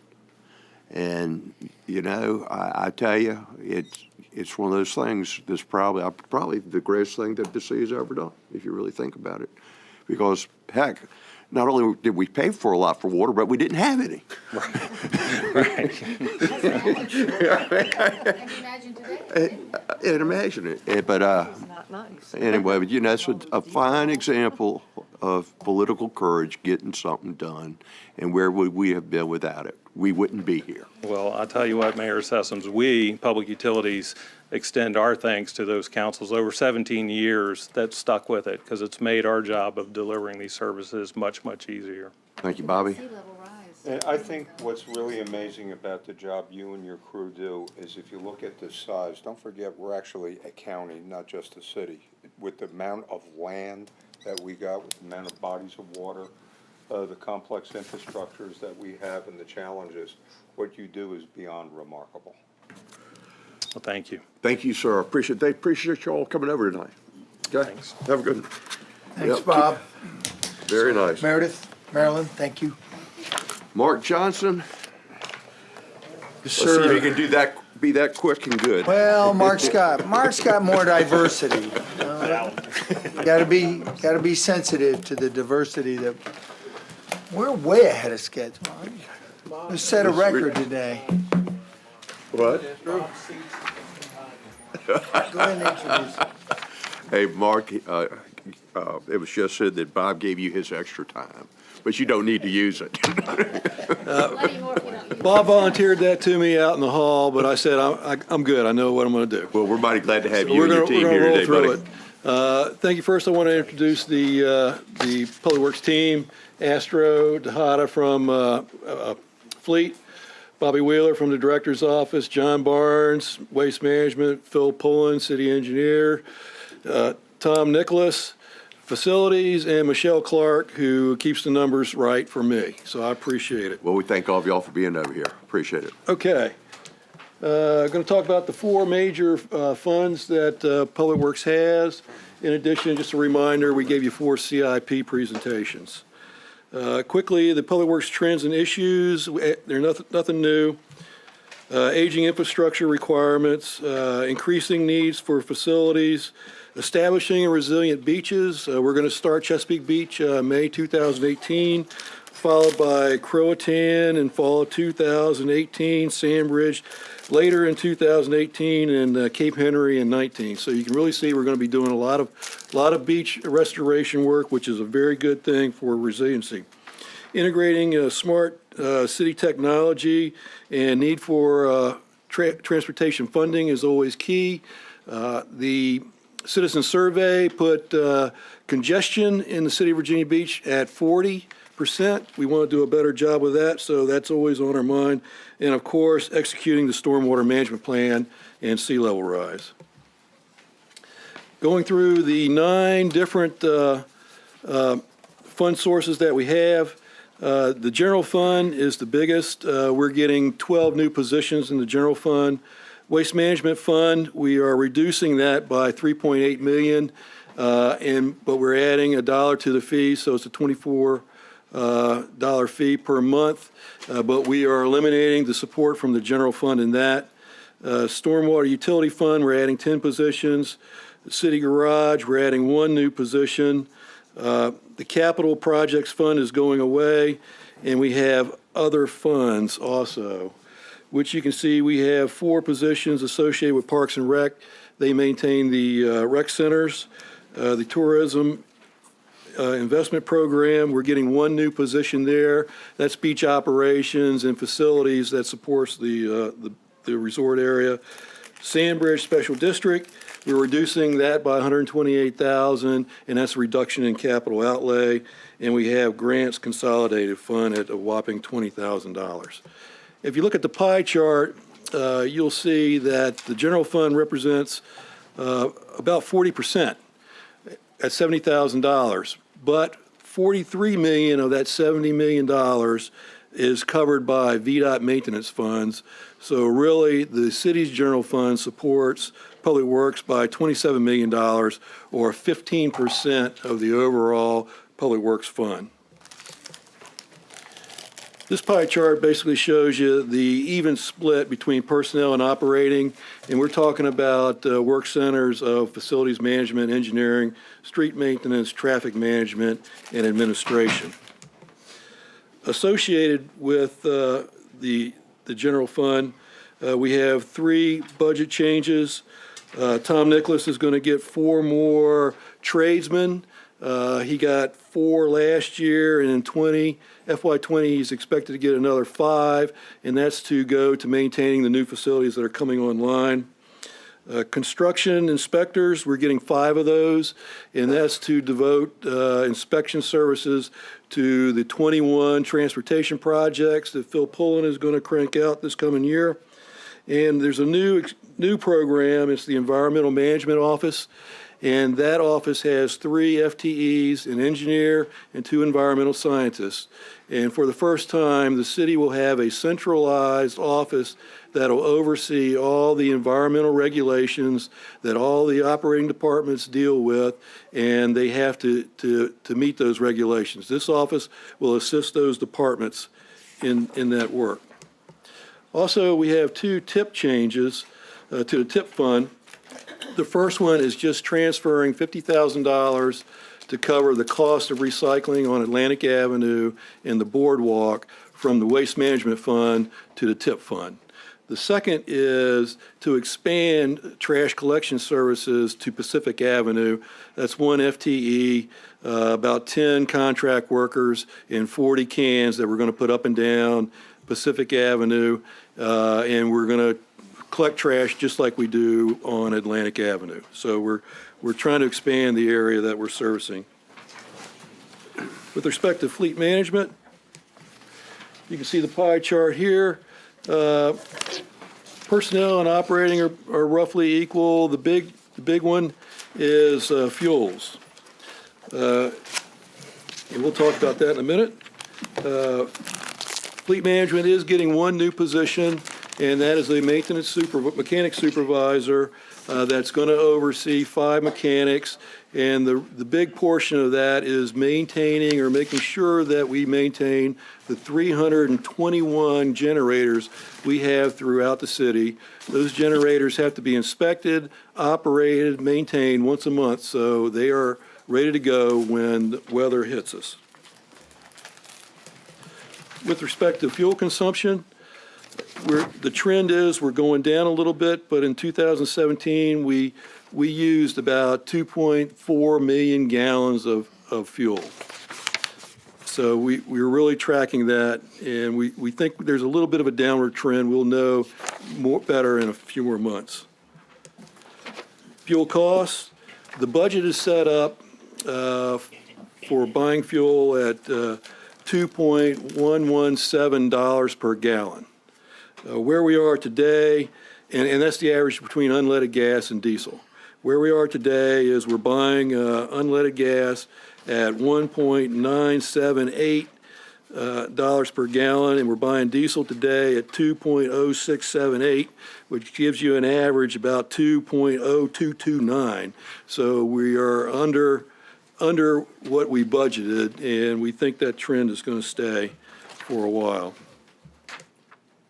And, you know, I tell you, it's one of those things that's probably the greatest thing that the city's ever done, if you really think about it. Because, heck, not only did we pay for a lot for water, but we didn't have any. Can you imagine today? And imagine it, but, It's not nice. anyway, but that's a fine example of political courage, getting something done, and where would we have been without it? We wouldn't be here. Well, I tell you what, Mayor Sessoms, we, Public Utilities, extend our thanks to those councils over 17 years that stuck with it, because it's made our job of delivering these services much, much easier. Thank you, Bobby. Sea level rise. And I think what's really amazing about the job you and your crew do is if you look at the size, don't forget, we're actually a county, not just a city. With the amount of land that we got, with the amount of bodies of water, the complex infrastructures that we have and the challenges, what you do is beyond remarkable. Well, thank you. Thank you, sir. Appreciate you all coming over tonight. Okay? Thanks. Have a good one. Thanks, Yep. Bob. Very nice. Meredith, Marilyn, thank you. Mark Johnson, Yes, let's see if sir. you can be that quick and good. Well, Mark's got more diversity. Gotta be sensitive to the diversity that, we're way ahead of schedule. We set a record today. What? Go ahead and introduce. Hey, Mark, it was just said that Bob gave you his extra time, but you don't need to use it. Bob volunteered that to me out in the hall, but I said, I'm good. I know what I'm going to do. Well, we're mighty glad to have So you and your team here today, buddy. We're going to roll through it. Thank you. First, I want to introduce the Public Works team, Astro Tejada from Fleet, Bobby Wheeler from the Director's Office, John Barnes, Waste Management, Phil Pullen, City Engineer, Tom Nicholas, Facilities, and Michelle Clark, who keeps the numbers right for me. So I appreciate it. Well, we thank all of y'all for being over here. Appreciate it. Okay. Going to talk about the four major funds that Public Works has. In addition, just a reminder, we gave you 4 CIP presentations. Quickly, the Public Works trends and issues, they're nothing new. Aging infrastructure requirements, increasing needs for facilities, establishing resilient beaches. We're going to start Chesapeake Beach May 2018, followed by Croatan in fall of 2018, Sandbridge later in 2018, and Cape Henry in 19. So you can really see we're going to be doing a lot of beach restoration work, which is a very good thing for resiliency. Integrating smart city technology and need for transportation funding is always key. The citizen survey put congestion in the city of Virginia Beach at 40%. We want to do a better job with that, so that's always on our mind. And of course, executing the stormwater management plan and sea level rise. Going through the 9 different fund sources that we have, the general fund is the biggest. We're getting 12 new positions in the general fund. Waste management fund, we are reducing that by 3.8 million, but we're adding $1 to the fee, so it's a $24 fee per month. But we are eliminating the support from the general fund in that. Stormwater utility fund, we're adding 10 positions. The city garage, we're adding 1 new position. The capital projects fund is going away, and we have other funds also, which you can see we have 4 positions associated with Parks and Rec. They maintain the rec centers, the tourism investment program. We're getting 1 new position there. That's beach operations and facilities that supports the resort area. Sandbridge Special District, we're reducing that by $128,000, and that's a reduction in capital outlay. And we have grants consolidated fund at a whopping $20,000. If you look at the pie chart, you'll see that the general fund represents about 40% at $70,000, but 43 million of that $70 million is covered by VDOT maintenance funds. So really, the city's general fund supports Public Works by $27 million, or 15% of the overall Public Works fund. This pie chart basically shows you the even split between personnel and operating, and we're talking about work centers of facilities management, engineering, street maintenance, traffic management, and administration. Associated with the general fund, We have 3 budget changes. Tom Nicholas is going to get 4 more tradesmen. He got 4 last year, and in FY20, he's expected to get another 5, and that's to go to maintaining the new facilities that are coming online. Construction inspectors, we're getting 5 of those, and that's to devote inspection services to the 21 transportation projects that Phil Pullen is going to crank out this coming year. And there's a new program, it's the Environmental Management Office, and that office has 3 FTEs, an engineer and 2 environmental scientists. And for the first time, the city will have a centralized office that'll oversee all the environmental regulations that all the operating departments deal with, and they have to meet those regulations. This office will assist those departments in that work. Also, we have 2 tip changes to the tip fund. The first one is just transferring $50,000 to cover the cost of recycling on Atlantic Avenue and the boardwalk from the Waste Management Fund to the tip fund. The second is to expand trash collection services to Pacific Avenue. That's 1 FTE, about 10 contract workers and 40 cans that we're going to put up and down Pacific Avenue, and we're going to collect trash just like we do on Atlantic Avenue. So we're trying to expand the area that we're servicing. With respect to fleet management, you can see the pie chart here. Personnel and operating are roughly equal. The big one is fuels. And we'll talk about that in a minute. Fleet management is getting 1 new position, and that is a mechanic supervisor that's going to oversee 5 mechanics. And the big portion of that is maintaining or making sure that we maintain the 321 generators we have throughout the city. Those generators have to be inspected, operated, maintained once a month, so they are ready to go when the weather hits us. With respect to fuel consumption, the trend is we're going down a little bit, but in 2017, we used about 2.4 million gallons of fuel. So we're really tracking that, and we think there's a little bit of a downward trend. We'll know better in a few more months. Fuel costs, the budget is set up for buying fuel at $2.117 per gallon. Where we are today, and that's the average between unleaded gas and diesel. Where we are today is we're buying unleaded gas at $1.978 per gallon, and we're buying diesel today at 2.0678, which gives you an average about 2.0229. So we are under what we budgeted, and we think that trend is going to stay for a while.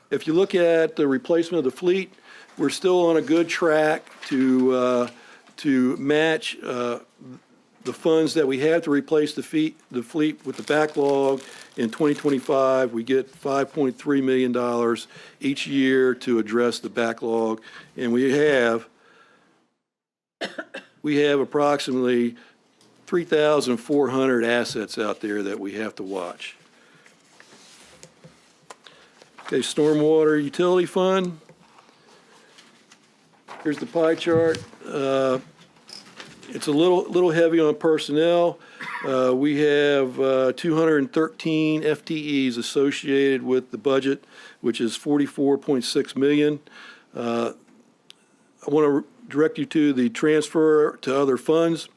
If you look at the replacement of the fleet, we're still on a good track to match the funds that we have to replace the fleet with the backlog. In 2025, we get $5.3 million each year to address the backlog, and we have approximately 3,400 assets out there that we have to watch. Okay, stormwater utility fund. Here's the pie chart. It's a little heavy on personnel. We have 213 FTEs associated with the budget, which is $44.6 million. I want to direct you to the transfer to other funds.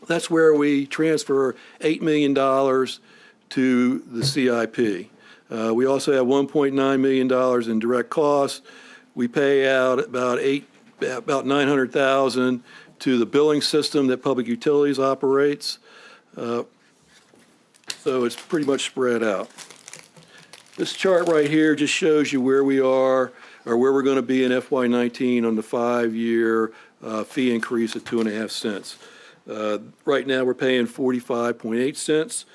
That's where we transfer $8 million to the CIP. We also have $1.9 million in direct costs. We pay out about $900,000 to the billing system that Public Utilities operates. So it's pretty much spread out. This chart right here just shows you where we are or where we're going to be in FY19 on the 5-year fee increase of 2.5 cents. Right now we're paying 45.8 cents.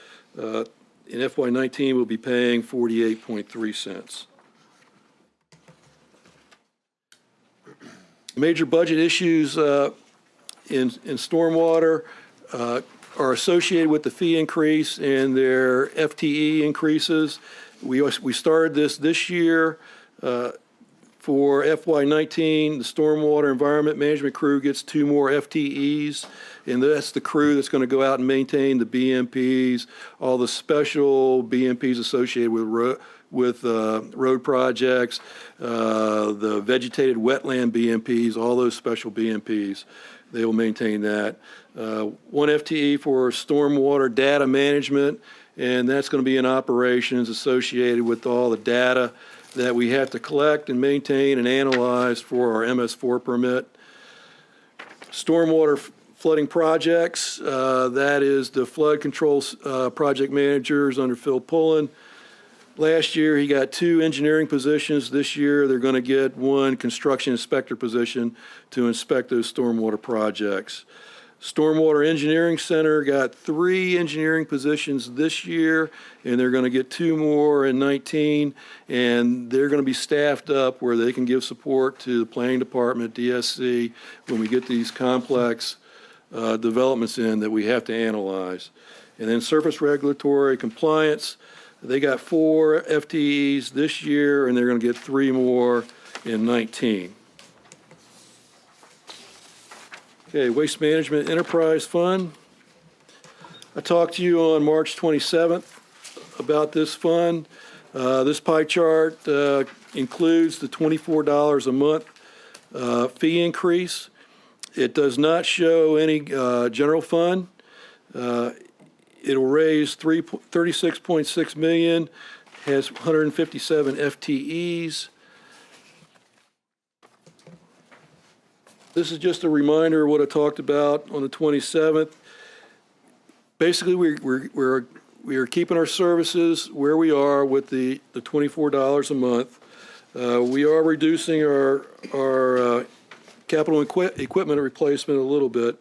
In FY19 we'll be paying 48.3 cents. Major budget issues in stormwater are associated with the fee increase and their FTE increases. We started this year. For FY19, the Stormwater Environment Management crew gets 2 more FTEs, and that's the crew that's going to go out and maintain the BMPs, all the special BMPs associated with road projects, the vegetated wetland BMPs, all those special BMPs. They will maintain that. 1 FTE for stormwater data management, and that's going to be in operations associated with all the data that we have to collect and maintain and analyze for our MS4 permit. Stormwater flooding projects, that is the flood control project managers under Phil Pullen. Last year, he got 2 engineering positions. This year, they're going to get 1 construction inspector position to inspect those stormwater projects. Stormwater Engineering Center got 3 engineering positions this year, and they're going to get 2 more in 19, and they're going to be staffed up where they can give support to the planning department, DSC, when we get these complex developments in that we have to analyze. And then surface regulatory compliance, they got 4 FTEs this year, and they're going to get 3 more in 19. Okay, Waste Management Enterprise Fund. I talked to you on March 27th about this fund. This pie chart includes the $24 a month fee increase. It does not show any general fund. It'll raise $36.6 million, has 157 FTEs. This is just a reminder of what I talked about on the 27th. Basically, we are keeping our services where we are with the $24 a month. We are reducing our capital equipment replacement a little bit,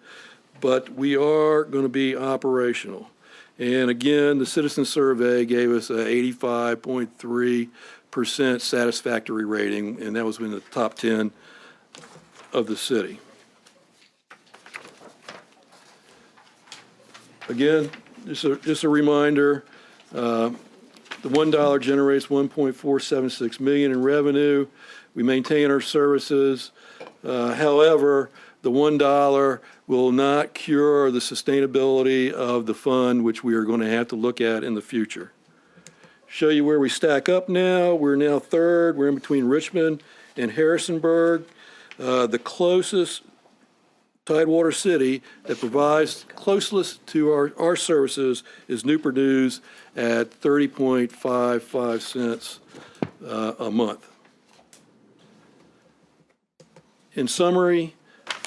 but we are going to be operational. And again, the citizen survey gave us an 85.3% satisfactory rating, and that was in the top 10 of the city. Again, just a reminder, the $1 generates $1.476 million in revenue. We maintain our services. However, the $1 will not cure the sustainability of the fund, which we are going to have to look at in the future. Show you where we stack up now. We're now 3rd. We're in between Richmond and Harrisonburg. The closest Tidewater city that provides closest to our services is Newport News at 30.55 cents a month. In summary,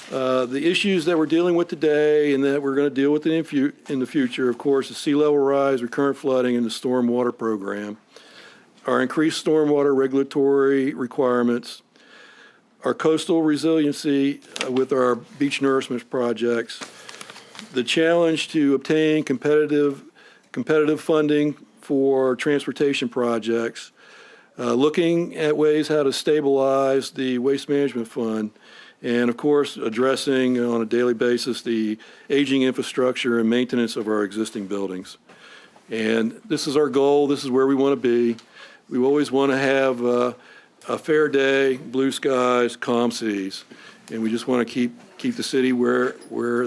the issues that we're dealing with today and that we're going to deal with in the future, of course, is sea level rise, recurrent flooding, and the stormwater program. Our increased stormwater regulatory requirements, our coastal resiliency with our beach nourishment projects, the challenge to obtain competitive funding for transportation projects, looking at ways how to stabilize the waste management fund, and of course, addressing on a daily basis the aging infrastructure and maintenance of our existing buildings. And this is our goal. This is where we want to be. We always want to have a fair day, blue skies, calm seas, and we just want to keep the city where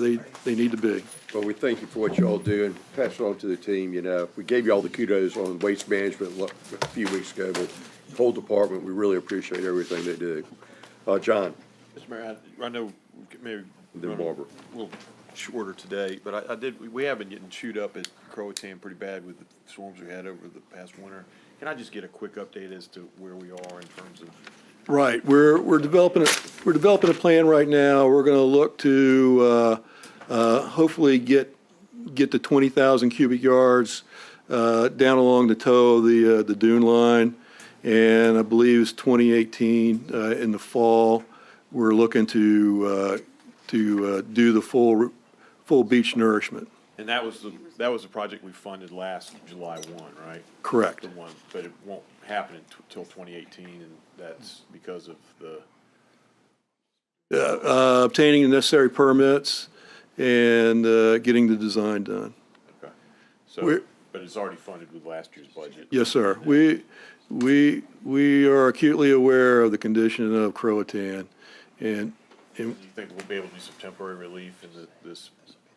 they need to be. Well, we thank you for what you all do and pass it on to the team. You know, we gave you all the kudos on waste management a few weeks ago, but the whole department, we really appreciate everything they do. John. Mr. Mayor, I know maybe Then Barbara. a little shorter today, but we have been getting chewed up at Croatan pretty bad with the storms we had over the past winter. Can I just get a quick update as to where we are in terms of? Right, we're developing a plan right now. We're going to look to hopefully get to 20,000 cubic yards down along the toe of the dune line, and I believe it's 2018 in the fall. We're looking to do the full beach nourishment. And that was the project we funded last July 1, right? Correct. The one, but it won't happen until 2018, and that's because of the Obtaining the necessary permits and getting the design done. Okay. So, We're- but it's already funded with last year's budget? Yes, sir. We are acutely aware of the condition of Croatan, and Do you think we'll be able to do some temporary relief in this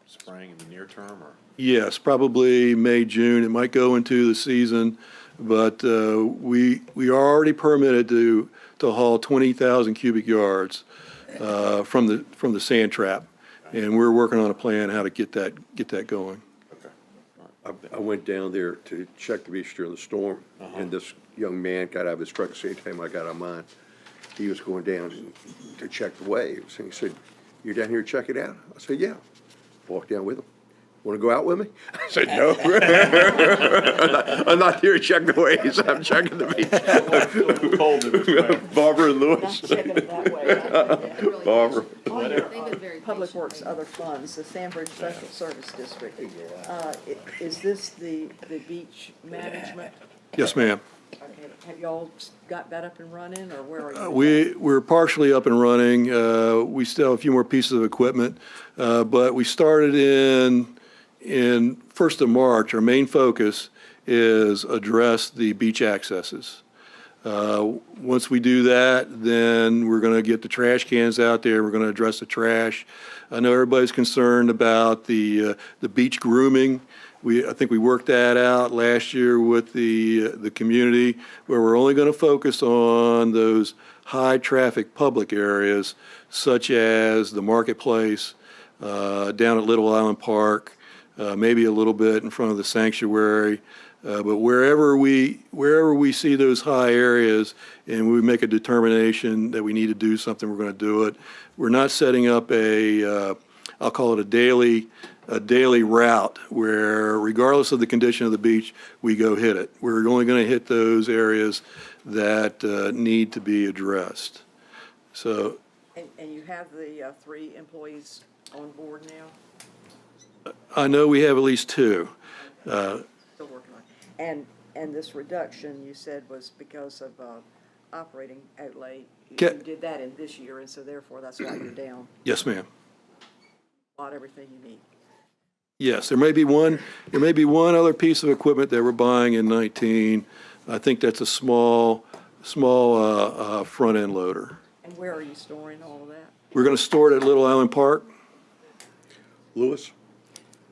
spring in the near term, or? yes, probably May, June. It might go into the season, but we are already permitted to haul 20,000 cubic yards from the sand trap, and we're working on a plan how to get that going. I went down there to check the beach during the storm, and this young man got out of his truck the same time I got out of mine. He was going down to check the waves, and he said, "You're down here to check it out?" I said, "Yeah." Walked down with him. "Want to go out with me?" I said, "No." I'm not here to check the waves, I'm checking the beach. Barbara and Lewis. Barbara. Public Works, other funds, the Sandbridge Special Service District. Is this the beach management? Yes, ma'am. Okay, have y'all got that up and running, or where are you? We're partially up and running. We still have a few more pieces of equipment, but we started in 1st of March. Our main focus is address the beach accesses. Once we do that, then we're going to get the trash cans out there. We're going to address the trash. I know everybody's concerned about the beach grooming. I think we worked that out last year with the community, where we're only going to focus on those high-traffic public areas, such as the marketplace, down at Little Island Park, maybe a little bit in front of the sanctuary. But wherever we see those high areas and we make a determination that we need to do something, we're going to do it. We're not setting up I'll call it a daily route where, regardless of the condition of the beach, we go hit it. We're only going to hit those areas that need to be addressed. So. And you have the 3 employees on board now? I know we have at least 2. Still working on it. And this reduction, you said, was because of operating outlay. You did that in this year, and so therefore that's why you're down. Yes, ma'am. Bought everything you need. Yes, there may be one other piece of equipment that we're buying in 19. I think that's a small front end loader. And where are you storing all of that? We're going to store it at Little Island Park. Lewis?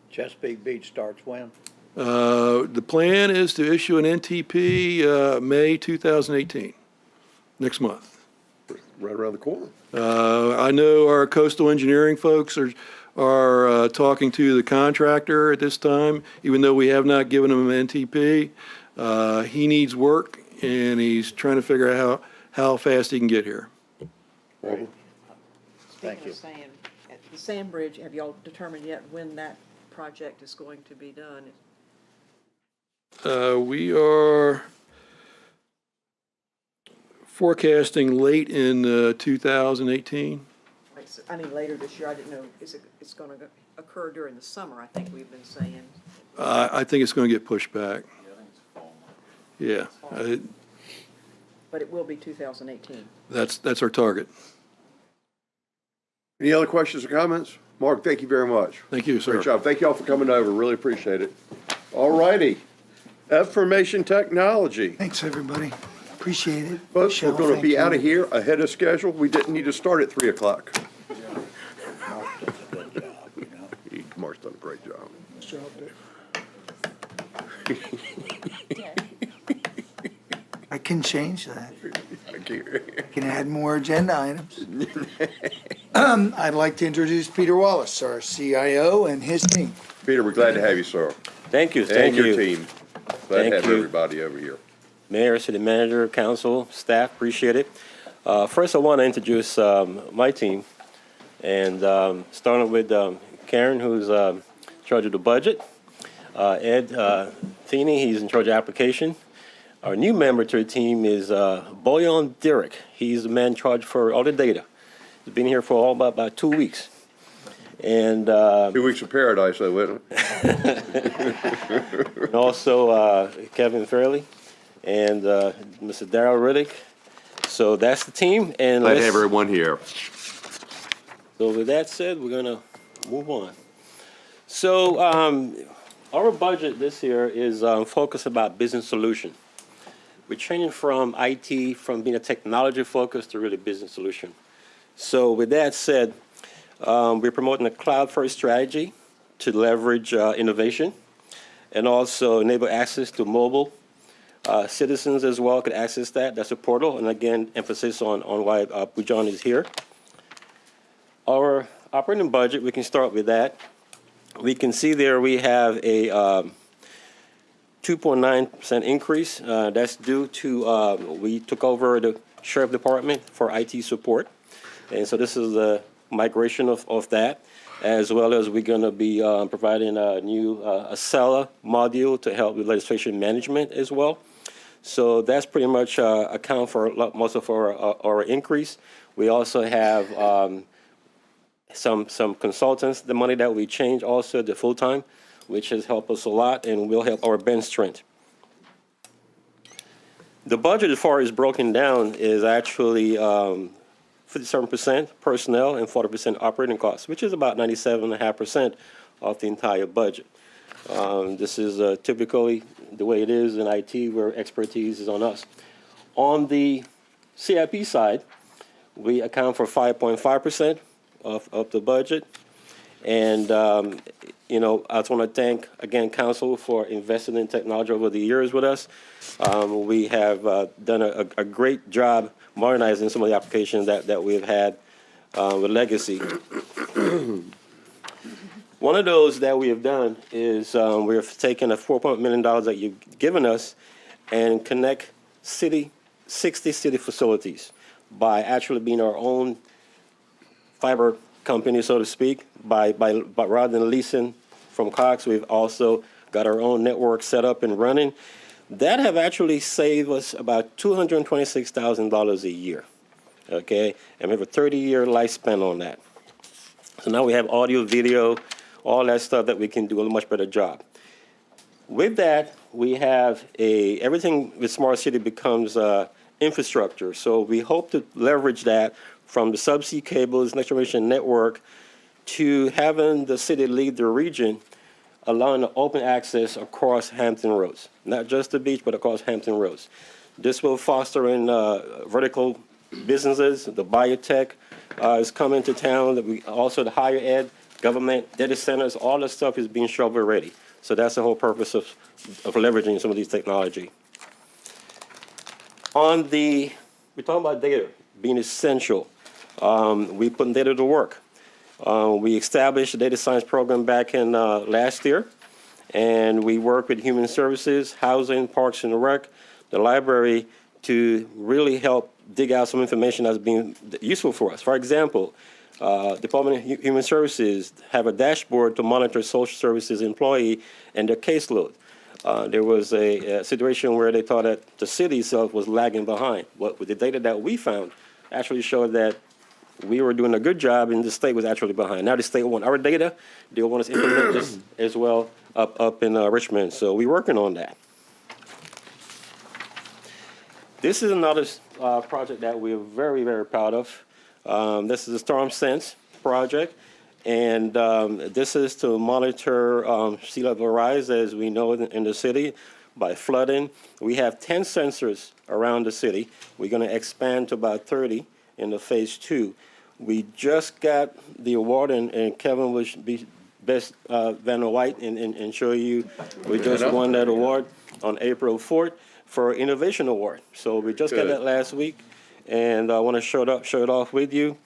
Chesapeake Beach starts when? The plan is to issue an NTP May 2018, next month. Right around the corner. I know our coastal engineering folks are talking to the contractor at this time, even though we have not given him an NTP. He needs work, and he's trying to figure out how fast he can get here. Speaking of sand, at the Sand Bridge, have y'all determined yet when that project is going to be done? We are forecasting late in 2018. I mean, later this year. I didn't know, it's going to occur during the summer, I think we've been saying. I think it's going to get pushed back. Yeah, But it will be 2018. that's our target. Any other questions or comments? Mark, thank you very much. Thank you, sir. Great job. Thank you all for coming over. Really appreciate it. All righty. Information technology. Thanks, everybody. Appreciate it. Folks, we're Michelle, going to thank be you. out of here ahead of schedule. We didn't need to start at 3 o'clock. Mark's done a great job. I can change that. Thank you. I can add more agenda items. I'd like to introduce Peter Wallace, our CIO, and his team. Peter, we're glad to have you, sir. Thank you. And Thank your you. team. Glad to have everybody over here. Mayor, city manager, council, staff, appreciate it. First, I want to introduce my team, and starting with Karen, who's in charge of the budget. Ed Feeney, he's in charge of application. Our new member to the team is Boyan Derek. He's the man in charge for all the data. He's been here for about 2 weeks. And 2 weeks of paradise, though, wasn't it? and also Kevin Fairley and Mr. Darrell Riddick. So that's the team. And Glad to have everyone here. So with that said, we're gonna move on. So our budget this year is focused about business solution. We're changing from IT, from being a technology focus to really business solution. So with that said, we're promoting a cloud-first strategy to leverage innovation and also enable access to mobile. Citizens as well could access that. That's a portal. And again, emphasis on why Bujan is here. Our operating budget, we can start with that. We can see there we have a 2.9% increase. That's due to we took over the Sheriff Department for IT support. And so this is the migration of that, as well as we're going to be providing a new Acela module to help with legislation management as well. So that's pretty much account for most of our increase. We also have some consultants, the money that we change also to full-time, which has helped us a lot and will help our bench strength. The budget, as far as broken down, is actually 57% personnel and 40% operating costs, which is about 97.5% of the entire budget. This is typically the way it is in IT, where expertise is on us. On the CIP side, we account for 5.5% of the budget. And, you know, I just want to thank, again, Council for investing in technology over the years with us. We have done a great job modernizing some of the applications that we've had with legacy. One of those that we have done is we've taken a $4 million that you've given us and connect 60 city facilities by actually being our own fiber company, so to speak. But rather than leasing from Cox, we've also got our own network set up and running. That have actually saved us about $226,000 a year, okay? And we have a 30-year lifespan on that. So now we have audio, video, all that stuff that we can do a much better job. With that, we have everything with Smart City becomes infrastructure. So we hope to leverage that from the subsea cables, next generation network, to having the city lead the region, allowing the open access across Hampton Roads, not just the beach, but across Hampton Roads. This will foster in vertical businesses. The biotech is coming to town. Also the higher ed, government, data centers, all this stuff is being shovel ready. So that's the whole purpose of leveraging some of these technology. We're talking about data being essential. We put data to work. We established a data science program back in last year, and we work with Human Services, Housing, Parks and Rec, the library, to really help dig out some information that's being useful for us. For example, Department of Human Services have a dashboard to monitor social services employee and their caseload. There was a situation where they thought that the city itself was lagging behind. With the data that we found actually showed that we were doing a good job and the state was actually behind. Now the state want our data. They want us to implement this as well up in Richmond. So we're working on that. This is another project that we're very, very proud of. This is the Storm Sense project. And this is to monitor sea level rise, as we know in the city, by flooding. We have 10 sensors around the city. We're going to expand to about 30 in the phase 2. We just got the award, and Kevin will be best Vanna White and show you. We just won that award on April 4th for Innovation Award. So we just got that last week, and I want to show it off with you.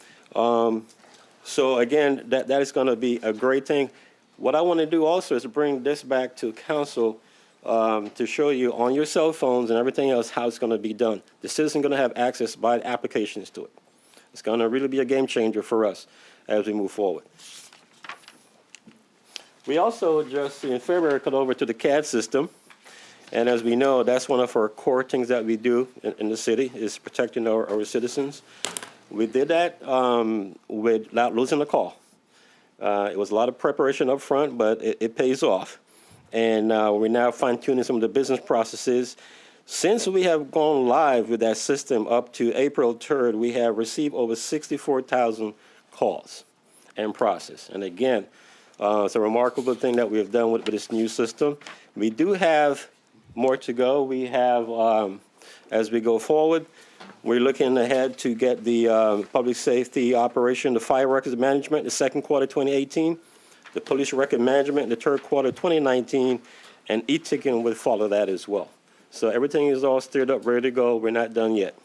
So again, that is going to be a great thing. What I want to do also is bring this back to council to show you on your cell phones and everything else how it's going to be done. The citizen going to have access by applications to it. It's going to really be a game changer for us as we move forward. We also just in February cut over to the CAD system. And as we know, that's one of our core things that we do in the city is protecting our citizens. We did that without losing a call. It was a lot of preparation up front, but it pays off. And we're now fine-tuning some of the business processes. Since we have gone live with that system up to April 3rd, we have received over 64,000 calls. and process. And again, it's a remarkable thing that we have done with this new system. We do have more to go. We have, as we go forward, we're looking ahead to get the public safety operation, the fire records management, the second quarter 2018, the police record management in the third quarter 2019, and e-ticketing will follow that as well. So everything is all steered up, ready to go. We're not done yet.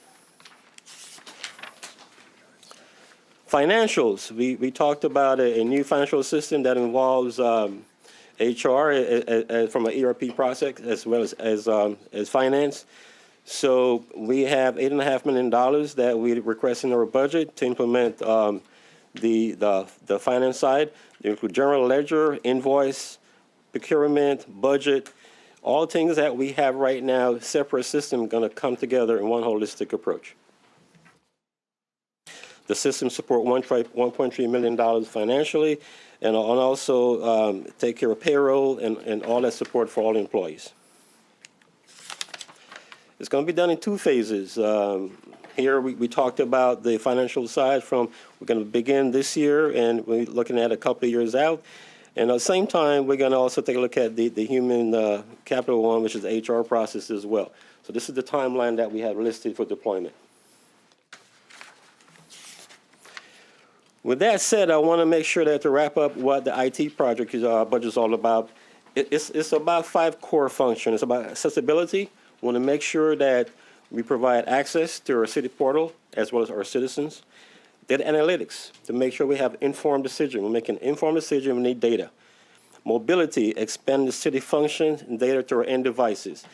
Financials, we talked about a new financial system that involves HR from an ERP process as well as finance. So we have $8.5 million that we request in our budget to implement the finance side. They include general ledger, invoice, procurement, budget, all things that we have right now, separate system going to come together in one holistic approach. The system support $1.3 million financially, and also take care of payroll and all that support for all employees. It's going to be done in two phases. Here we talked about the financial side we're going to begin this year, and we're looking at a couple of years out. And at the same time, we're going to also take a look at the human capital one, which is the HR process as well. So this is the timeline that we have listed for deployment. With that said, I want to make sure that to wrap up what the IT project budget is all about, it's about 5 core functions. It's about accessibility. We want to make sure that we provide access to our city portal as well as our citizens. Data analytics, to make sure we have informed decision. We're making informed decision, we need data. Mobility, expand the city functions and data to our end devices.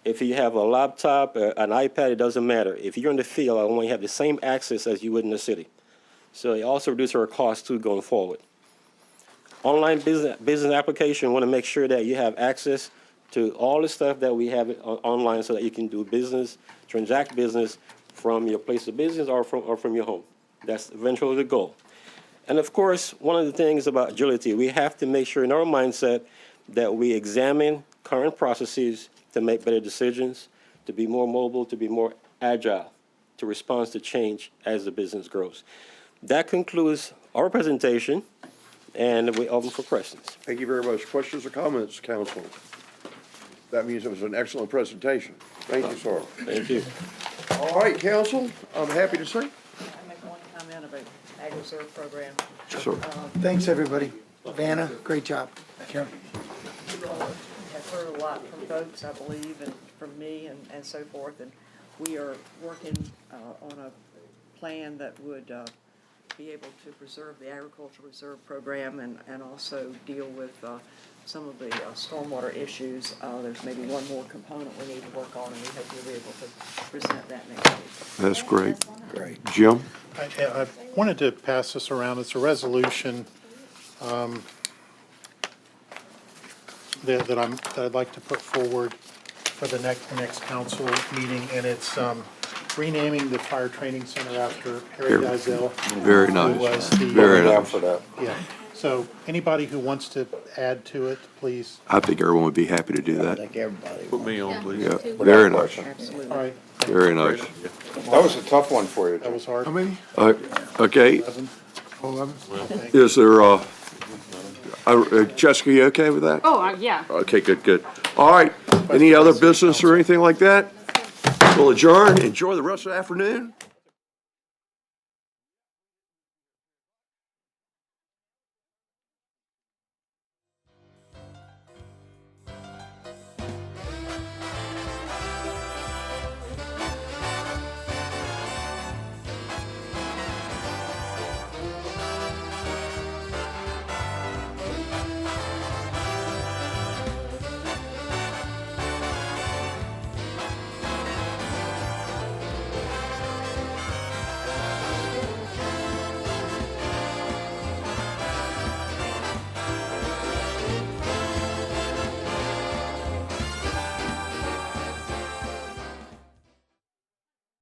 If you have a laptop, an iPad, it doesn't matter. If you're in the field, I want you to have the same access as you would in the city. So it also reduces our costs too going forward. Online business application, want to make sure that you have access to all the stuff that we have online so that you can do business, transact business from your place of business or from your home. That's eventually the goal. And of course, one of the things about agility, we have to make sure in our mindset that we examine current processes to make better decisions, to be more mobile, to be more agile, to respond to change as the business grows. That concludes our presentation, and we open for questions. Thank you very much. Questions or comments, council? That means it was an excellent presentation. Thank you, sir. Thank you. All right, council, I'm happy to say. I make one comment about Ag Reserve program. Sir. Thanks, everybody. Vanna, great job. Karen. You all have heard a lot from folks, I believe, and from me and so forth, and we are working on a plan that would be able to preserve the Agricultural Reserve Program and also deal with some of the stormwater issues. There's maybe one more component we need to work on, and we hope we'll be able to present that next week. That's great. Great. Jim? I wanted to pass this around. It's a resolution that I'd like to put forward for the next council meeting, and it's renaming the fire training center after Harry Geisel. Very nice. Who was the, Very nice. For that. Yeah. So anybody who wants to add to it, please. I think everyone would be happy to do that. I think everybody. Put me on, please. Yeah, very nice. Absolutely. All right. Very nice. That was a tough one for you. That was hard. How many? Okay, 11? is there, Jessica, you okay with that? Oh, yeah. Okay, good. All right, any other business or anything like that? We'll adjourn, enjoy the rest of the afternoon.